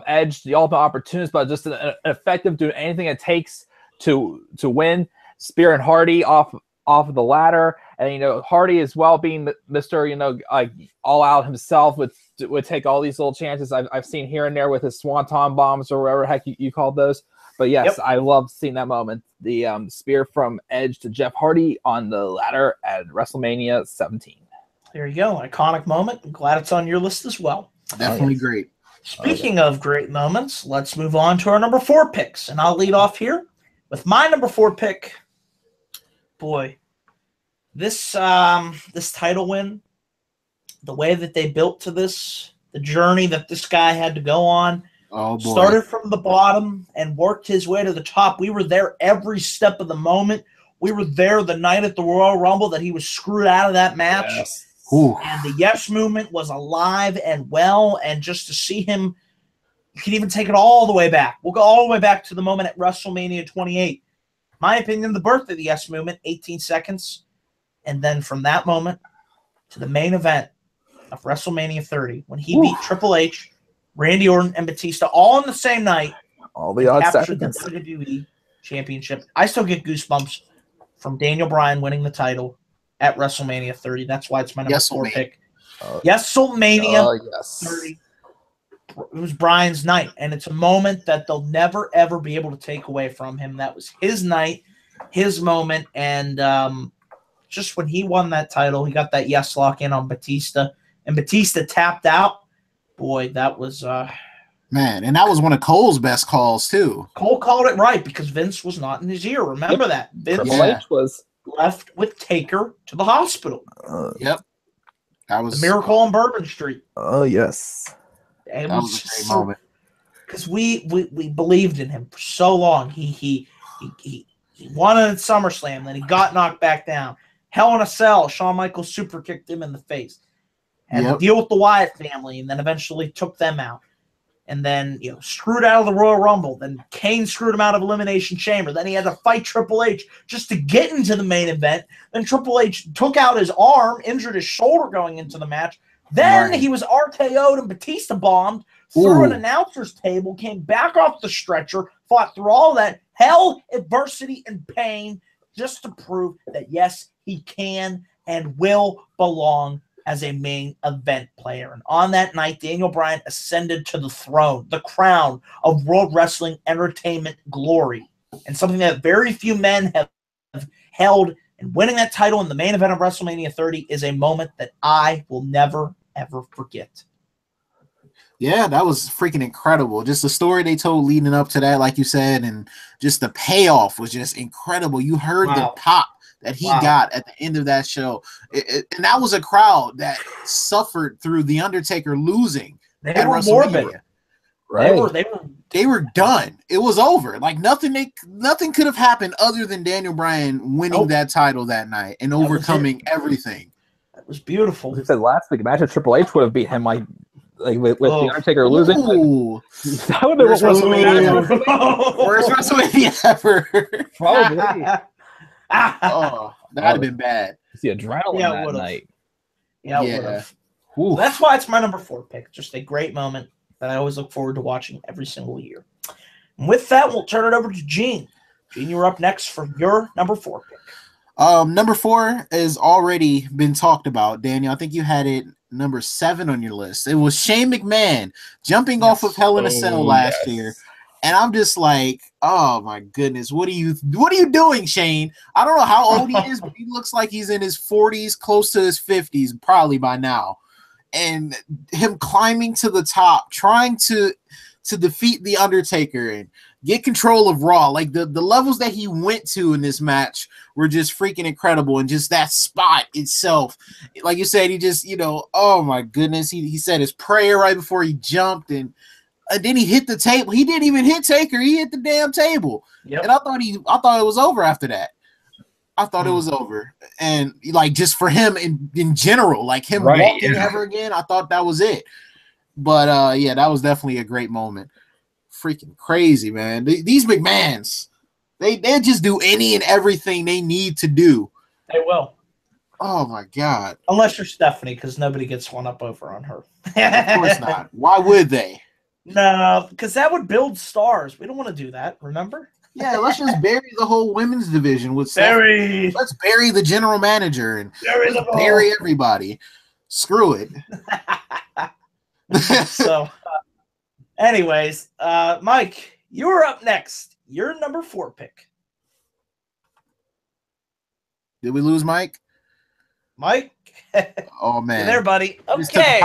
Edge, the ultimate opportunist, but just an effective doing anything it takes to win. Spear and Hardy off of the ladder, and Hardy as well being Mr. all out himself would take all these little chances I've seen here and there with his swanton bombs or whatever heck you called those. But yes, I love seeing that moment. The spear from Edge to Jeff Hardy on the ladder at WrestleMania 17. There you go, iconic moment. I'm glad it's on your list as well. Definitely great. Speaking of great moments, let's move on to our number 4 picks. And I'll lead off here with my number 4 pick. Boy, this title win, the way that they built to this, the journey that this guy had to go on, started from the bottom and worked his way to the top. We were there every step of the moment. We were there the night at the Royal Rumble that he was screwed out of that match. Yes. Ooh. And the Yes movement was alive and well, and just to see him, you can even take it all the way back. We'll go all the way back to the moment at WrestleMania 28. My opinion, the birth of the Yes movement, 18 seconds. And then from that moment to the main event of WrestleMania 30, when he beat Triple H, Randy Orton, and Batista all in the same night. All the odd captured seconds. The WWE Championship. I still get goosebumps from Daniel Bryan winning the title at WrestleMania 30. That's why it's my number 4 pick. WrestleMania 30. It was Bryan's night, and it's a moment that they'll never, ever be able to take away from him. That was his night, his moment, and just when he won that title, he got that yes lock in on Batista, and Batista tapped out. Boy, that was... Man, and that was one of Cole's best calls, too. Cole called it right because Vince was not in his ear. Remember that. Vince H was left with Taker to the hospital. Yep. That was the Miracle on Bourbon Street. Oh, yes. And that was a great moment. Because we believed in him for so long. He won at SummerSlam, then he got knocked back down. Hell in a Cell, Shawn Michaels super kicked him in the face. Had to deal with the Wyatt family, and then eventually took them out. And then, screwed out of the Royal Rumble. Then Kane screwed him out of Elimination Chamber. Then he had to fight Triple H just to get into the main event. Then Triple H took out his arm, injured his shoulder going into the match. Then he was RKO'd and Batista bombed through an announcer's table, came back off the stretcher, fought through all that hell, adversity, and pain just to prove that, yes, he can and will belong as a main event player. And on that night, Daniel Bryan ascended to the throne, the crown of World Wrestling Entertainment glory, and something that very few men have held. And winning that title in the main event of WrestleMania 30 is a moment that I will never, ever forget. Yeah, that was freaking incredible. Just the story they told leading up to that, like you said, and just the payoff was just incredible. You heard the pop that he got at the end of that show. And that was a crowd that suffered through The Undertaker losing at WrestleMania. Right. They were done. It was over. Like nothing could have happened other than Daniel Bryan winning that title that night and overcoming everything. That was beautiful. As I said last week, imagine Triple H would have beat him with The Undertaker losing. That would have been worst WrestleMania ever. Probably. Oh, that'd have been bad. The adrenaline that night. Yeah, it would have. So that's why it's my number 4 pick. Just a great moment that I always look forward to watching every single year. And with that, we'll turn it over to Gene. Gene, you're up next for your number 4 pick. Number 4 has already been talked about, Daniel. I think you had it number 7 on your list. It was Shane McMahon jumping off of Hell in a Cell last year. And I'm just like, oh my goodness, what are you doing, Shane? I don't know how old he is, but he looks like he's in his 40s, close to his 50s, probably by now. And him climbing to the top, trying to defeat The Undertaker and get control of Raw. Like the levels that he went to in this match were just freaking incredible. And just that spot itself, like you said, he just, oh my goodness, he said his prayer right before he jumped, and then he hit the table. He didn't even hit Taker. He hit the damn table. Yep. And I thought it was over after that. I thought it was over. And like just for him in general, like him walking ever again, I thought that was it. But yeah, that was definitely a great moment. Freaking crazy, man. These McMahons, they just do any and everything they need to do. They will. Oh my God. Unless you're Stephanie, because nobody gets one up over on her. Of course not. Why would they? No, because that would build stars. We don't want to do that, remember? Yeah, let's just bury the whole women's division with Stephanie. Let's bury the general manager and bury everybody. Screw it. So, anyways, Mike, you're up next. Your number 4 pick. Did we lose Mike? Mike? Oh, man. You're there, buddy. Okay.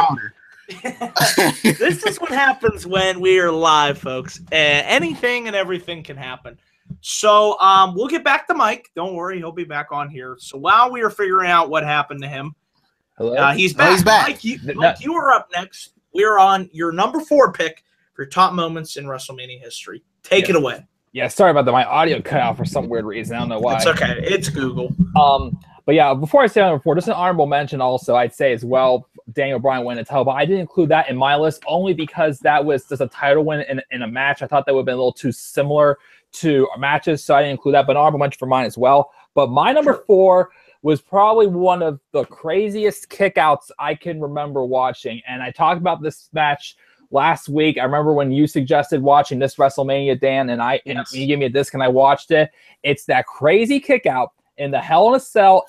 This is what happens when we are live, folks. Anything and everything can happen. So we'll get back to Mike. Don't worry, he'll be back on here. So while we are figuring out what happened to him, he's back. He's back. Mike, you are up next. We're on your number 4 pick for your top moments in WrestleMania history. Take it away. Yeah, sorry about that. My audio cut out for some weird reason. I don't know why. It's okay. It's Google. But yeah, before I say number 4, just an honorable mention also, I'd say as well, Daniel Bryan winning a title, but I didn't include that in my list only because that was just a title win in a match. I thought that would have been a little too similar to matches, so I didn't include that, but an honorable mention for mine as well. But my number 4 was probably one of the craziest kickouts I can remember watching, and I talked about this match last week. I remember when you suggested watching this WrestleMania, Dan, and you gave me a disc and I watched it. It's that crazy kickout in the Hell in a Cell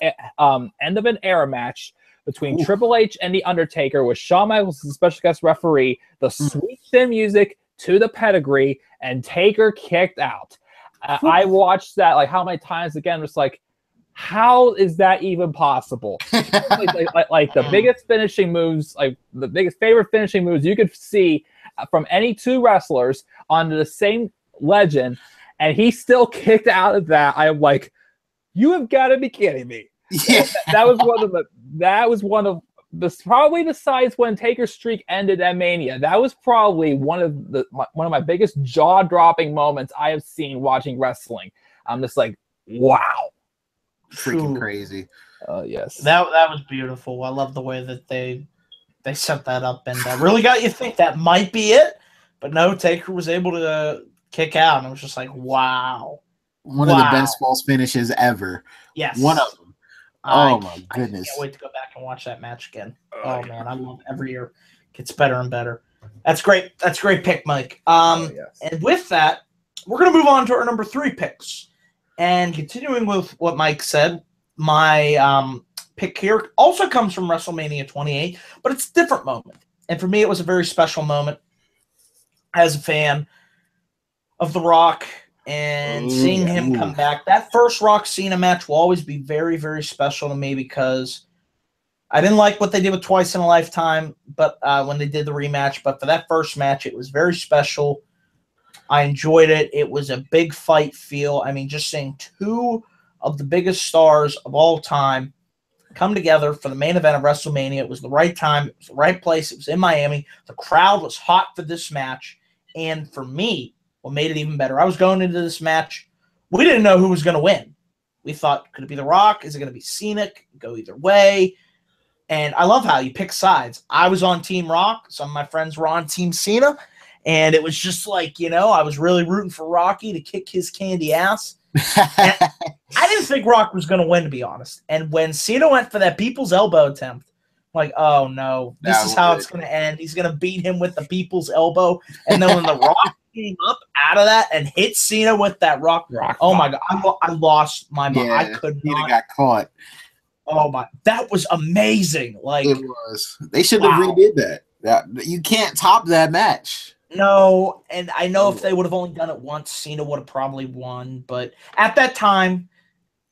end of an era match between Triple H and The Undertaker with Shawn Michaels as a special guest referee, the sweet chin music to the pedigree, and Taker kicked out. I watched that like how many times again, just like, how is that even possible? like the biggest finishing moves, like the biggest favorite finishing moves you could see from any 2 wrestlers onto the same legend, and he still kicked out of that. I'm like, you have got to be kidding me. Yeah. That was one of probably besides when Taker's streak ended at Mania. That was probably one of my biggest jaw-dropping moments I have seen watching wrestling. I'm just like, wow. Freaking crazy. Yes. That was beautiful. I love the way that they set that up and really got you to think that might be it. But no, Taker was able to kick out, and it was just like, wow. One of the best false finishes ever. Yes. One of them. Oh, my goodness. I can't wait to go back and watch that match again. Oh, man. I love it. Every year. It gets better and better. That's great. That's a great pick, Mike. And with that, we're going to move on to our number 3 picks. And continuing with what Mike said, my pick here also comes from WrestleMania 28, but it's a different moment. And for me, it was a very special moment as a fan of The Rock and seeing him come back. That first Rock Cena match will always be very, very special to me because I didn't like what they did with Twice in a Lifetime, but when they did the rematch. But for that first match, it was very special. I enjoyed it. It was a big fight feel. I mean, just seeing two of the biggest stars of all time come together for the main event of WrestleMania. It was the right time. It was the right place. It was in Miami. The crowd was hot for this match. And for me, what made it even better, I was going into this match. We didn't know who was going to win. We thought, could it be The Rock? Is it going to be Cena? Go either way. And I love how you pick sides. I was on Team Rock. Some of my friends were on Team Cena. And it was just like, I was really rooting for Rocky to kick his candy ass. I didn't think Rock was going to win, to be honest. And when Cena went for that people's elbow attempt, I'm like, oh no, this is how it's going to end. He's going to beat him with the people's elbow. And then when The Rock came up out of that and hit Cena with that rock oh my God, I lost my mind. I could not. Got caught. Oh my, that was amazing. Like, it was. They should have redid that. You can't top that match. No, and I know if they would have only done it once, Cena would have probably won. But at that time,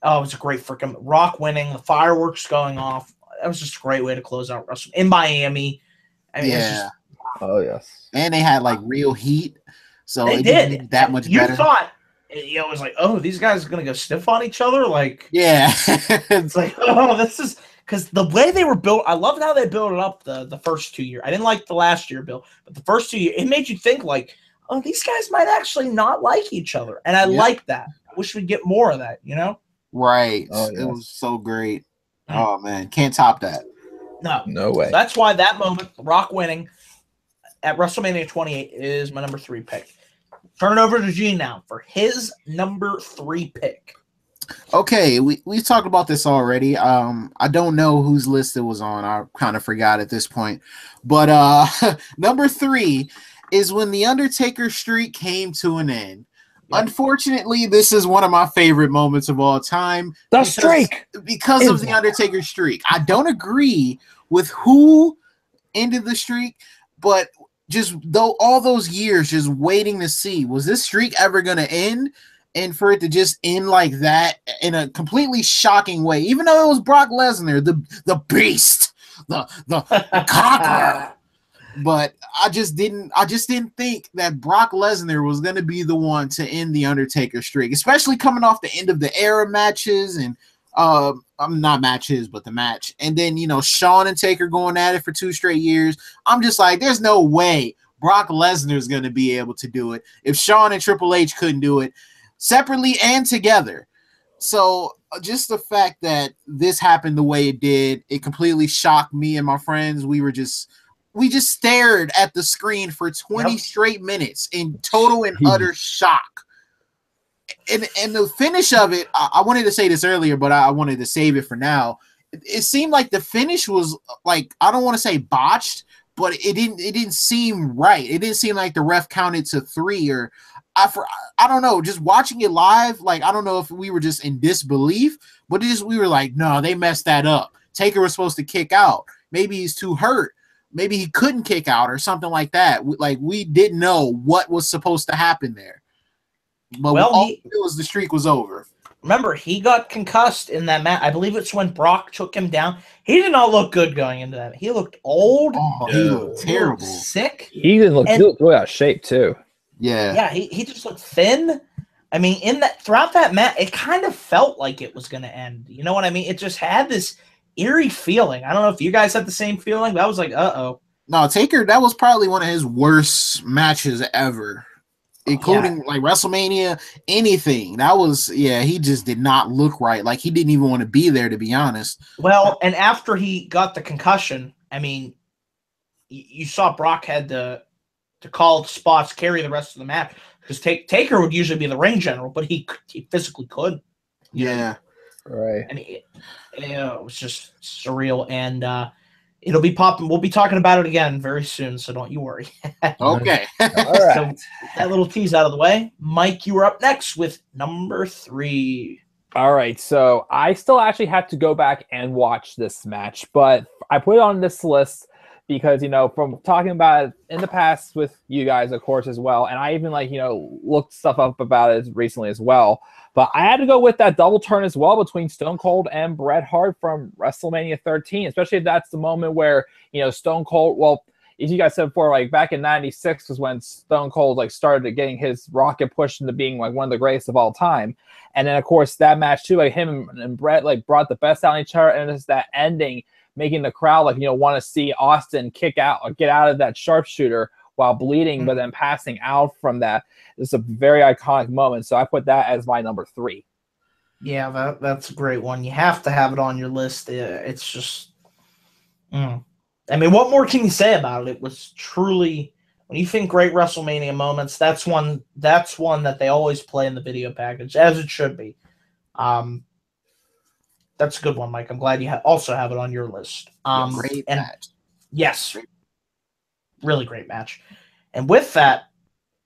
it was a great freaking Rock winning, the fireworks going off. That was just a great way to close out WrestleMania in Miami. I mean, yeah. Oh yes. And they had like real heat, so they it did didn't get that much you better. You thought it was like, oh, these guys are gonna go stiff on each other, like yeah. It's like, oh, this is. Because the way they were built, I loved how they built it up the first 2 years. I didn't like the last year build, but the first 2 years, it made you think like, oh, these guys might actually not like each other. And I like that. I wish we'd get more of that, Right. Oh, yes. It was so great. Oh, man. Can't top that. No way. So that's why that moment, The Rock winning at WrestleMania 28 is my number 3 pick. Turn it over to Gene now for his number 3 pick. Okay, we talked about this already. I don't know whose list it was on. I kind of forgot at this point. But number 3 is when the Undertaker streak came to an end. Yep. Unfortunately, this is one of my favorite moments of all time. Because of the Undertaker streak. I don't agree with who ended the streak, but just all those years just waiting to see, was this streak ever going to end? And for it to just end like that in a completely shocking way, even though it was Brock Lesnar, the beast, the conqueror. But I just didn't think that Brock Lesnar was going to be the one to end the Undertaker streak, especially coming off the end of the era matches and not matches, but the match. And then, Shawn and Taker going at it for 2 straight years. I'm just like, there's no way Brock Lesnar is going to be able to do it if Shawn and Triple H couldn't do it separately and together. So just the fact that this happened the way it did, it completely shocked me and my friends. We just stared at the screen for 20 straight minutes in total and utter shock. And the finish of it, I wanted to say this earlier, but I wanted to save it for now. It seemed like the finish was like, I don't want to say botched, but it didn't seem right. It didn't seem like the ref counted to 3 or I don't know, just watching it live, like, I don't know if we were just in disbelief, but we were like, no, they messed that up. Taker was supposed to kick out. Maybe he's too hurt. Maybe he couldn't kick out or something like that. Like, we didn't know what was supposed to happen there. But the streak was over. Remember, he got concussed in that match. I believe it's when Brock took him down. He did not look good going into that. He looked old. Oh, he looked terrible. Sick. He looked really out of shape, too. Yeah, he just looked thin. I mean, throughout that match, it kind of felt like it was going to end. You know what I mean? It just had this eerie feeling. I don't know if you guys had the same feeling, but I was like, uh-oh. No, Taker, that was probably one of his worst matches ever, including like WrestleMania, anything. That was, he just did not look right. Like, he didn't even want to be there, to be honest. Well, and after he got the concussion, I mean, you saw Brock had to call spots, carry the rest of the match, because Taker would usually be the ring general, but he physically couldn't. Yeah. Right. And it was just surreal, and it'll be popping. We'll be talking about it again very soon, so don't you worry. Okay. All right. So that little tease out of the way. Mike, you were up next with number 3. All right, so I still actually had to go back and watch this match, but I put it on this list because, from talking about it in the past with you guys, of course, as well, and I even, looked stuff up about it recently as well, but I had to go with that double turn as well between Stone Cold and Bret Hart from WrestleMania 13, especially if that's the moment where, Stone Cold, well, as you guys said before, back in 96 was when Stone Cold started getting his rocket pushed into being one of the greatest of all time. And then of course that match too, him and Bret brought the best out in each other, and it's that ending making the crowd want to see Austin kick out or get out of that sharpshooter while bleeding, but then passing out from that. It's a very iconic moment. So I put that as my number 3. Yeah, that's a great one. You have to have it on your list. It's just I mean, what more can you say about it? It was truly, when you think great WrestleMania moments, that's one that they always play in the video package, as it should be. That's a good one, Mike. I'm glad you also have it on your list. Great match. Yes, really great match. And with that,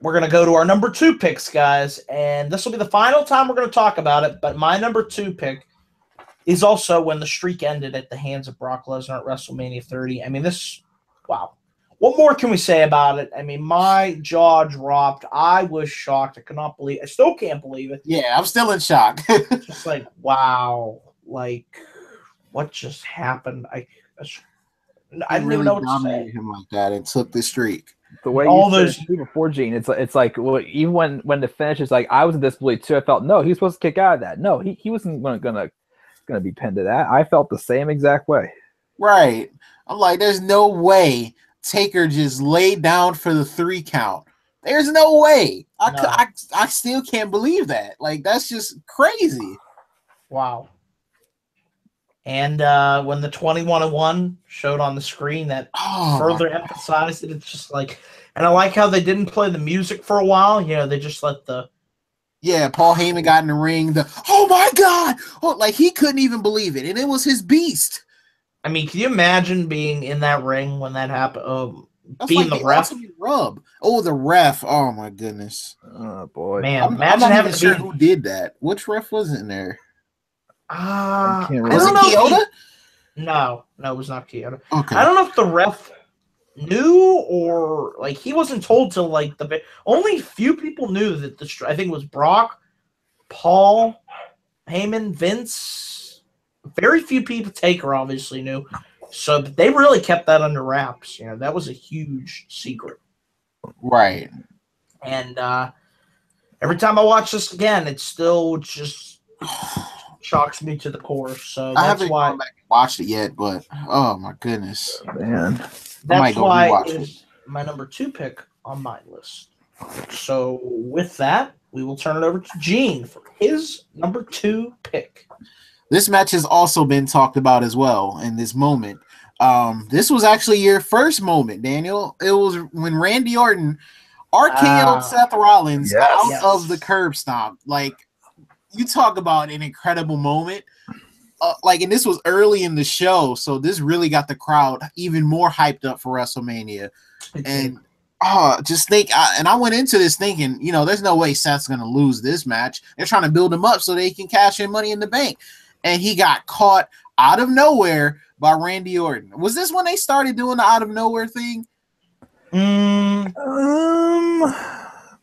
we're going to go to our number 2 picks, guys. And this will be the final time we're going to talk about it. But my number 2 pick is also when the streak ended at the hands of Brock Lesnar at WrestleMania 30. I mean, wow. What more can we say about it? I mean, my jaw dropped. I was shocked. I still can't believe it. Yeah, I'm still in shock. Just wow. What just happened? I didn't even know what to say. Him like that and took the streak. The way all those before, Gene, it's like well, even when the finish is I was in disbelief too. I felt no, he was supposed to kick out of that. No, he wasn't gonna be pinned to that. I felt the same exact way. Right. I'm like, there's no way Taker just laid down for the 3 count. There's no way. I still can't believe that. That's just crazy. Wow. And when the 21-1 showed on the screen, that further emphasized it. It's just and I like how they didn't play the music for a while. They just let the... Yeah, Paul Heyman got in the ring. Oh my God! He couldn't even believe it, and it was his beast. I mean, can you imagine being in that ring when that happened? Being the ref. Rub. Oh, the ref. Oh my goodness. Oh boy, man! I'm not even sure who did that. Which ref was in there? Was it Kyoto? No, it was not Kyoto. Okay. I don't know if the ref knew or he wasn't told till the only few people knew that I think it was Brock, Paul, Heyman, Vince. Very few people. Taker obviously knew, so they really kept that under wraps. That was a huge secret. Right. And every time I watch this again, it still just shocks me to the core. So I haven't gone back and watched it yet, but oh my goodness, man. That's why it is my number 2 pick on my list. So with that, we will turn it over to Gene for his number 2 pick. This match has also been talked about as well in this moment. This was actually your first moment, Daniel. It was when Randy Orton RKO'd Seth Rollins out of the curb stomp. You talk about an incredible moment. And this was early in the show, so this really got the crowd even more hyped up for WrestleMania. And just think, and I went into this thinking, there's no way Seth's going to lose this match. They're trying to build him up so they can cash in Money in the Bank. And he got caught out of nowhere by Randy Orton. Was this when they started doing the out of nowhere thing?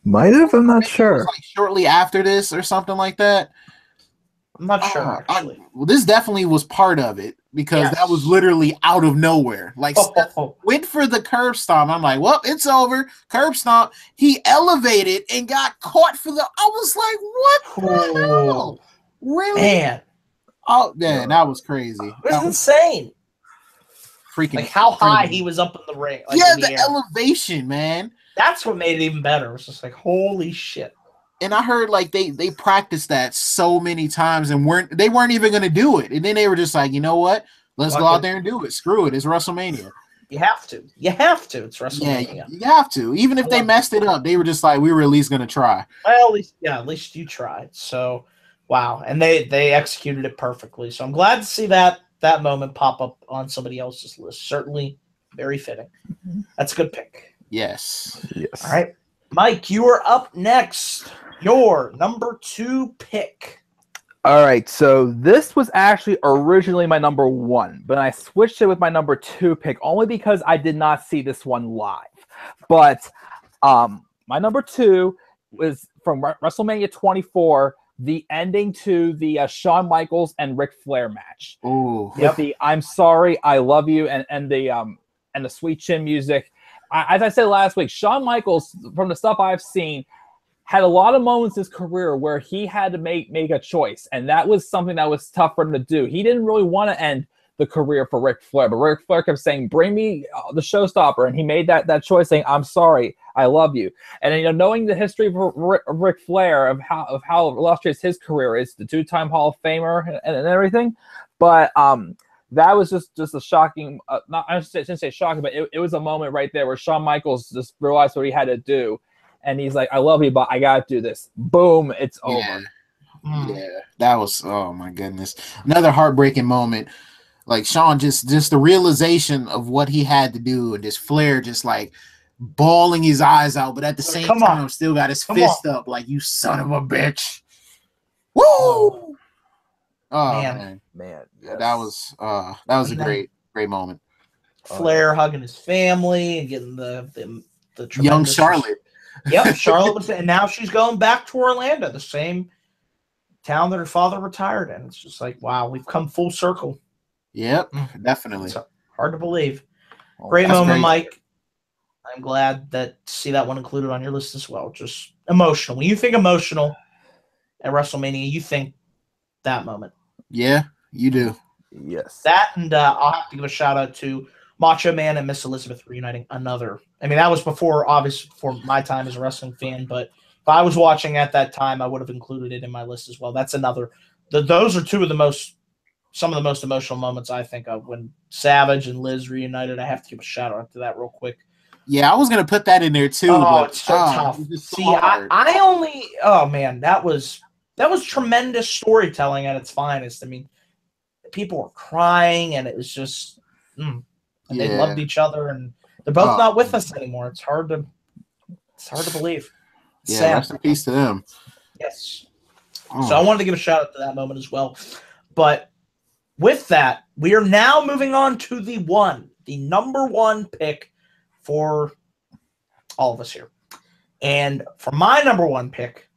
Might have. I'm not sure. Shortly after this or something like that. I'm not sure, actually. Well, this definitely was part of it because that was literally out of nowhere. Seth went for the curb stomp. I'm like, well, it's over. Curb stomp. He elevated and got caught for the... I was like, what the hell? Really? Man. Oh, yeah, that was crazy. It was insane. Freaking how high he was up in the ring. The elevation, man. That's what made it even better. It was just holy shit. And I heard they practiced that so many times and they weren't even going to do it. And then they were just like, you know what? Let's go out there and do it. Screw it. It's WrestleMania. You have to. It's WrestleMania. Yeah, you have to. Even if they messed it up, they were just like, we were at least going to try. Well, at least you tried. So, wow. And they executed it perfectly. So I'm glad to see that moment pop up on somebody else's list. Certainly very fitting. That's a good pick. Yes. All right. Mike, you are up next. Your number 2 pick. All right, so this was actually originally my number 1, but I switched it with my number 2 pick only because I did not see this one live. But my number 2 was from WrestleMania 24, the ending to the Shawn Michaels and Ric Flair match. Oh, with the "I'm sorry, I love you" and the sweet chin music. As I said last week, Shawn Michaels, from the stuff I've seen, had a lot of moments in his career where he had to make a choice, and that was something that was tough for him to do. He didn't really want to end the career for Ric Flair, but Ric Flair kept saying, "Bring me the showstopper," and he made that choice, saying, "I'm sorry, I love you." And knowing the history of Ric Flair, of how illustrious his career is, the 2-time Hall of Famer and everything, but that was just a shocking. I shouldn't say shocking, but it was a moment right there where Shawn Michaels just realized what he had to do. And he's like, "I love you, but I gotta do this." Boom, it's over. Yeah, that was, oh my goodness, another heartbreaking moment. Like Shawn, just the realization of what he had to do, and this Flair just like bawling his eyes out, but at the same time still got his fist up, like, "You son of a bitch." Woo! Oh man. Yes. That was a great moment. Flair hugging his family and getting the young Charlotte. Yep, Charlotte was, and now she's going back to Orlando, the same town that her father retired in. It's just like, wow, we've come full circle. Yep, definitely. It's hard to believe. Great moment, Mike. I'm glad to see that one included on your list as well. Just emotional. When you think emotional at WrestleMania, you think that moment. Yeah, you do. Yes. That, and I'll have to give a shout out to Macho Man and Miss Elizabeth reuniting. Another. I mean, that was before my time as a wrestling fan, but if I was watching at that time, I would have included it in my list as well. That's another. Those are some of the most emotional moments I think of, when Savage and Liz reunited. I have to give a shout out to that real quick. Yeah, I was gonna put that in there too. Oh, it's so tough. See, I only. Oh man, that was tremendous storytelling at its finest. I mean, people were crying, and it was just. And they loved each other, and they're both not with us anymore. It's hard to believe. It's sad. Rest in peace to them. Yes. So I wanted to give a shout out to that moment as well. But with that, we are now moving on to the number 1 pick for all of us here. And for my number 1 pick,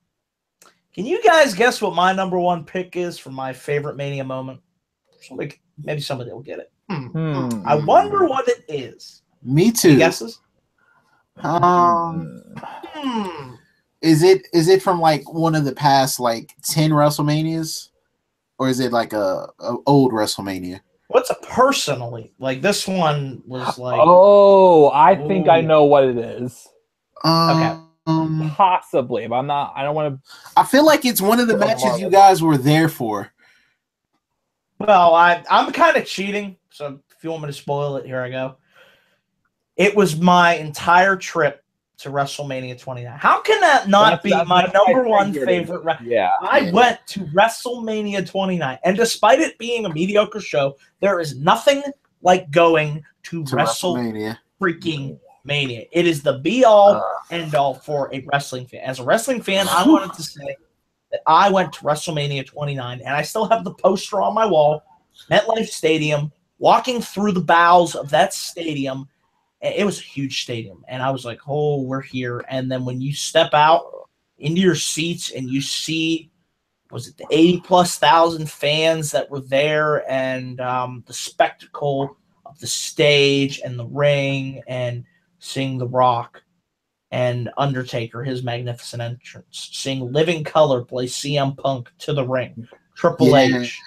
can you guys guess what my number 1 pick is for my favorite Mania moment? Maybe somebody will get it. I wonder what it is. Me too. Any guesses? Is it from like one of the past like 10 WrestleManias, or is it like a old WrestleMania? What's a personally like this one was like? Oh, I think I know what it is. Okay. Possibly, but I'm not. I don't want to. I feel like it's one of the matches you guys were there for. Well, I'm kind of cheating, so if you want me to spoil it, here I go. It was my entire trip to WrestleMania 29. How can that not be my number 1 favorite? I went to WrestleMania 29, and despite it being a mediocre show, there is nothing like going to WrestleMania freaking Mania. It is the be-all, end-all for a wrestling fan. As a wrestling fan, I wanted to say that I went to WrestleMania 29, and I still have the poster on my wall, MetLife Stadium, walking through the bowels of that stadium. It was a huge stadium, and I was like, oh, we're here. And then when you step out into your seats and you see, was it the 80+ thousand fans that were there, and the spectacle of the stage and the ring, and seeing The Rock and Undertaker, his magnificent entrance, seeing Living Color play CM Punk to the ring, Triple H,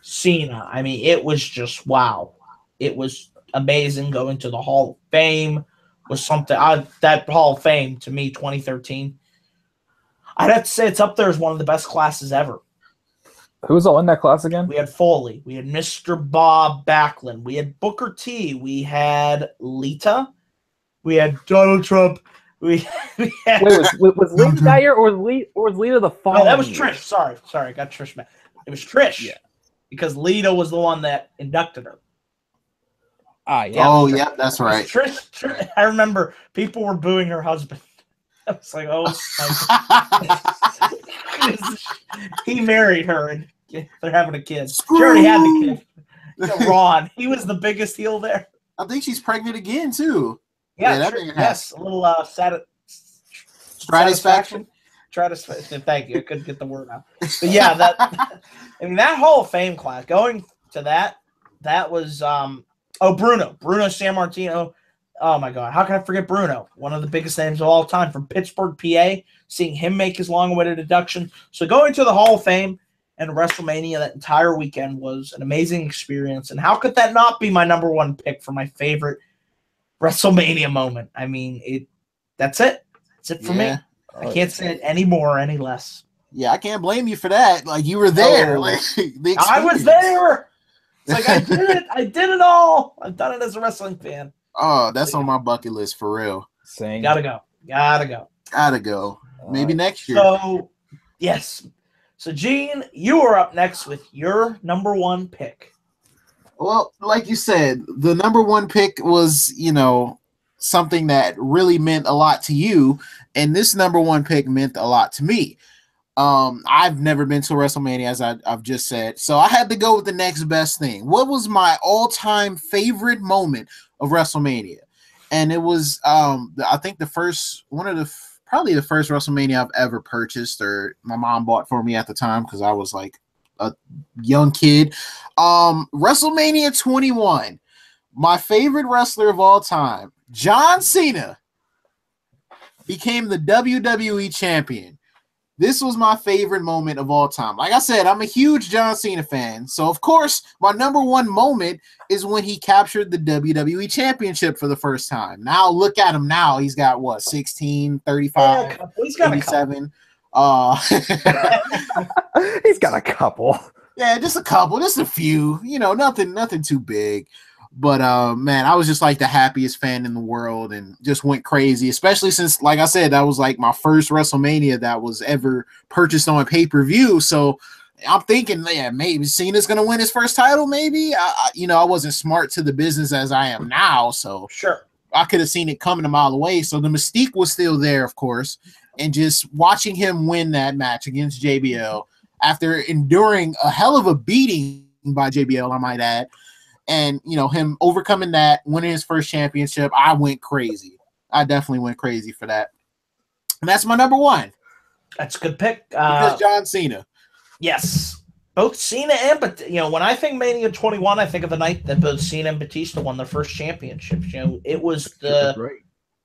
Cena. I mean, it was just wow. It was amazing. Going to the Hall of Fame was something. That Hall of Fame, to me, 2013, I'd have to say it's up there as one of the best classes ever. Who's all in that class again? We had Foley. We had Mr. Bob Backlund. We had Booker T. We had Lita. We had Donald Trump. We had... Wait, was Lita that year, or was Lita the following? No, that was Trish. Sorry, I got Trish mad. It was Trish. Yeah, because Lita was the one that inducted her. Yeah. Oh, yeah, that's right. Trish, I remember people were booing her husband. I was like, oh my God. He married her, and They're having a kid. She already had the kid. Ron, he was the biggest heel there. I think she's pregnant again too. Yeah, yes, a little satisfaction. Thank you. I couldn't get the word out. But yeah, that Hall of Fame class, going to that was Bruno Sammartino. Oh my God, how can I forget Bruno? One of the biggest names of all time from Pittsburgh, PA. Seeing him make his long-awaited induction. So going to the Hall of Fame and WrestleMania that entire weekend was an amazing experience. And how could that not be my number one pick for my favorite WrestleMania moment? I mean, that's it. That's it for me. I can't say it any more or any less. Yeah, I can't blame you for that. Like, you were there. Like, I was there. It's like, I did it. I did it all. I've done it as a wrestling fan. Oh, that's on my bucket list for real. Same. Gotta go. Maybe next year. So, yes. So, Gene, you are up next with your number one pick. Well, like you said, the number one pick was, something that really meant a lot to you, and this number one pick meant a lot to me. I've never been to WrestleMania, as I've just said, so I had to go with the next best thing. What was my all-time favorite moment of WrestleMania? And it was, I think probably the first WrestleMania I've ever purchased, or my mom bought for me at the time because I was like a young kid. WrestleMania 21. My favorite wrestler of all time, John Cena, became the WWE champion. This was my favorite moment of all time. Like I said, I'm a huge John Cena fan. So, of course, my number one moment is when he captured the WWE Championship for the first time. Now, look at him now. He's got, 16, 35, he's got 37. He's got a couple. Yeah, just a couple. Just a few. Nothing too big. But, man, I was just like the happiest fan in the world and just went crazy, especially since, like I said, that was like my first WrestleMania that was ever purchased on pay-per-view. So I'm thinking, yeah, maybe Cena's going to win his first title, maybe. I wasn't smart to the business as I am now, so sure, I could have seen it coming a mile away. So the mystique was still there, of course, and just watching him win that match against JBL after enduring a hell of a beating by JBL, I might add. And, him overcoming that, winning his first championship, I went crazy. I definitely went crazy for that. And that's my number one. That's a good pick. Because John Cena. Yes. Both Cena and, when I think Mania 21, I think of the night that both Cena and Batista won their first championships. It was the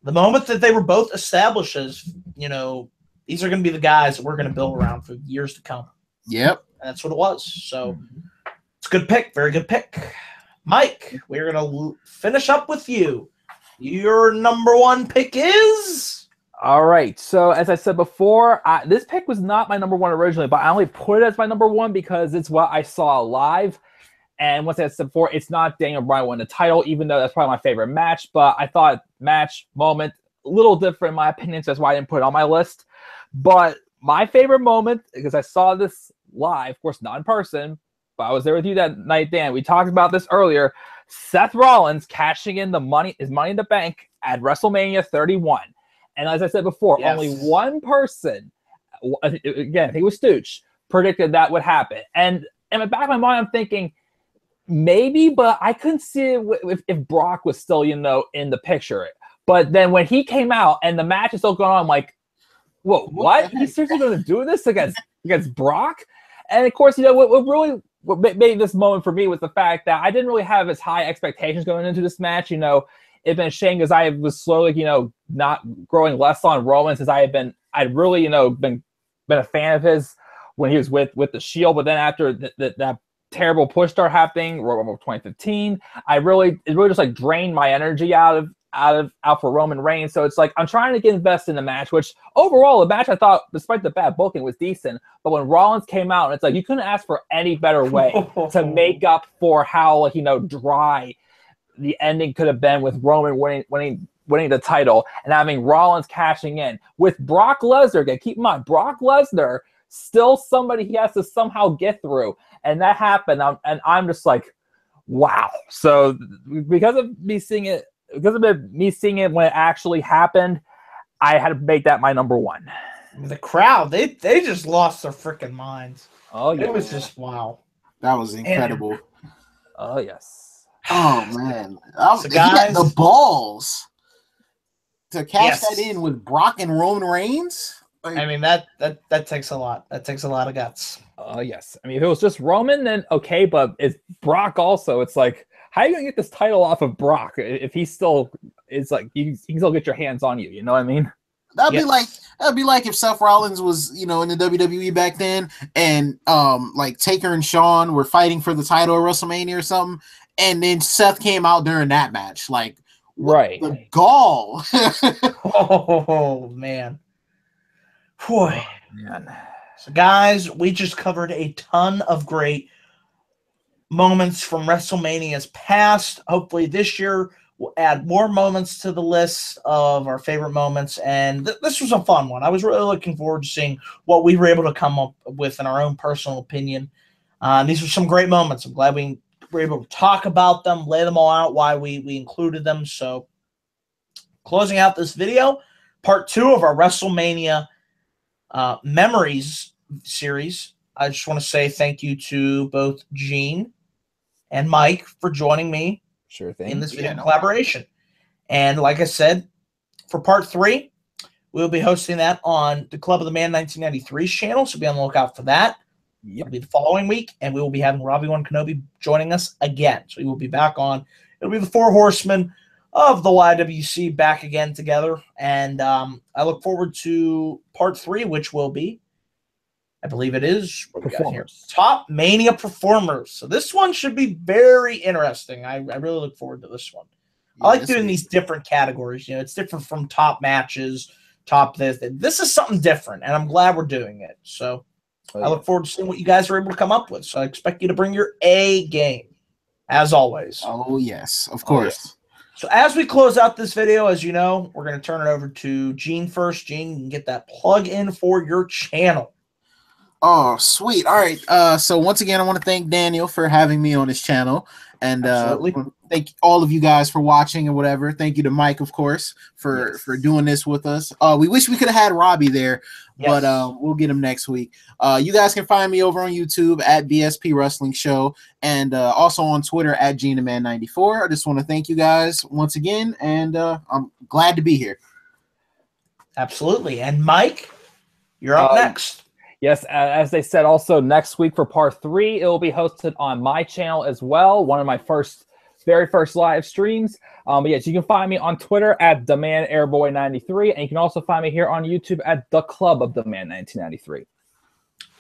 moment that they were both established as, these are going to be the guys that we're going to build around for years to come. Yep. And that's what it was. So it's a good pick. Very good pick. Mike, we're going to finish up with you. Your number one pick is? All right. So, as I said before, this pick was not my number one originally, but I only put it as my number one because it's what I saw live. And once I said before, it's not Daniel Bryan winning the title, even though that's probably my favorite match. But I thought match, moment, a little different in my opinion, so that's why I didn't put it on my list. But my favorite moment, because I saw this live, of course, not in person, but I was there with you that night, Dan. We talked about this earlier. Seth Rollins cashing in his money in the bank at WrestleMania 31. And as I said before, only one person, again, I think it was Stooch, predicted that would happen. And in the back of my mind, I'm thinking, maybe, but I couldn't see it if Brock was still, in the picture. But then when he came out and the match is still going on, I'm like, whoa, what? He's seriously going to do this against Brock? And of course, what made this moment for me was the fact that I didn't really have as high expectations going into this match. It's been a shame because I was slowly, not growing less on Roman since I'd really, been a fan of his when he was with the Shield. But then after that terrible push start happening, Royal Rumble 2015, it really just like drained my energy out for Roman Reigns. So it's like I'm trying to get invested in the match, which overall the match I thought, despite the bad booking, was decent. But when Rollins came out, it's like you couldn't ask for any better way to make up for how dry the ending could have been with Roman winning the title and having Rollins cashing in with Brock Lesnar. Again, keep in mind, Brock Lesnar still somebody he has to somehow get through, and that happened. And I'm just like, wow. So because of me seeing it when it actually happened, I had to make that my number one. The crowd, they just lost their freaking minds. Oh yeah. It was just wow. That was incredible. Oh yes. Oh man. So guys, the balls to cash that in with Brock and Roman Reigns. Like, I mean, that takes a lot. That takes a lot of guts. Yes. I mean, if it was just Roman, then okay, but it's Brock also. It's like, how are you gonna get this title off of Brock if he still is like you can still get your hands on you? You know what I mean? That'd be like if Seth Rollins was, in the WWE back then, and like Taker and Shawn were fighting for the title at WrestleMania or something, and then Seth came out during that match, like right, the gall. Oh man. Boy. Man. So guys, we just covered a ton of great moments from WrestleMania's past. Hopefully this year we'll add more moments to the list of our favorite moments. And this was a fun one. I was really looking forward to seeing what we were able to come up with in our own personal opinion. These were some great moments. I'm glad we were able to talk about them, lay them all out, why we included them. So closing out this video, part 2 of our WrestleMania Memories Series. I just want to say thank you to both Gene and Mike for joining me in this video collaboration. And like I said, for part 3, we'll be hosting that on the Club of the Man 1993's channel, so be on the lookout for that. It'll be the following week, and we will be having Robbie One Kenobi joining us again. So he will be back on. It'll be the 4 horsemen of the YWC back again together. And I look forward to part 3, which will be, I believe it is, what we got here, Top Mania Performers. So this one should be very interesting. I really look forward to this one. I like doing these different categories. It's different from top matches, top this. This is something different, and I'm glad we're doing it. So I look forward to seeing what you guys are able to come up with. So I expect you to bring your A game, as always. Oh, yes, of course. So as we close out this video, as you know, we're going to turn it over to Gene first. Gene, you can get that plug in for your channel. Oh, sweet. All right. So once again, I want to thank Daniel for having me on his channel. And thank all of you guys for watching and whatever. Thank you to Mike, of course, for doing this with us. We wish we could have had Robbie there, but we'll get him next week. You guys can find me over on YouTube at BSP Wrestling Show, and also on Twitter at GinaMan94. I just want to thank you guys once again, and I'm glad to be here. Absolutely. And Mike, you're up next. Yes, as they said, also next week for part 3, it will be hosted on my channel as well. One of my very first live streams. But yes, you can find me on Twitter at TheManAirboy93, and you can also find me here on YouTube at DaClubOfDaMan1993.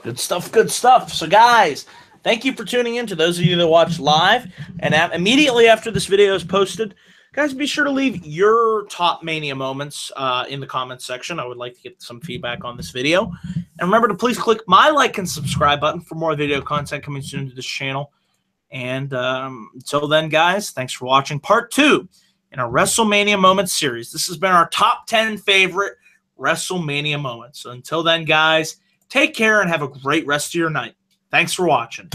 Good stuff, good stuff. So guys, thank you for tuning in. To those of you that watch live, and immediately after this video is posted, guys, be sure to leave your top Mania moments in the comments section. I would like to get some feedback on this video. And remember to please click my like and subscribe button for more video content coming soon to this channel. And until then, guys, thanks for watching part 2 in our WrestleMania Moments series. This has been our top 10 favorite WrestleMania moments. So until then, guys, take care and have a great rest of your night. Thanks for watching.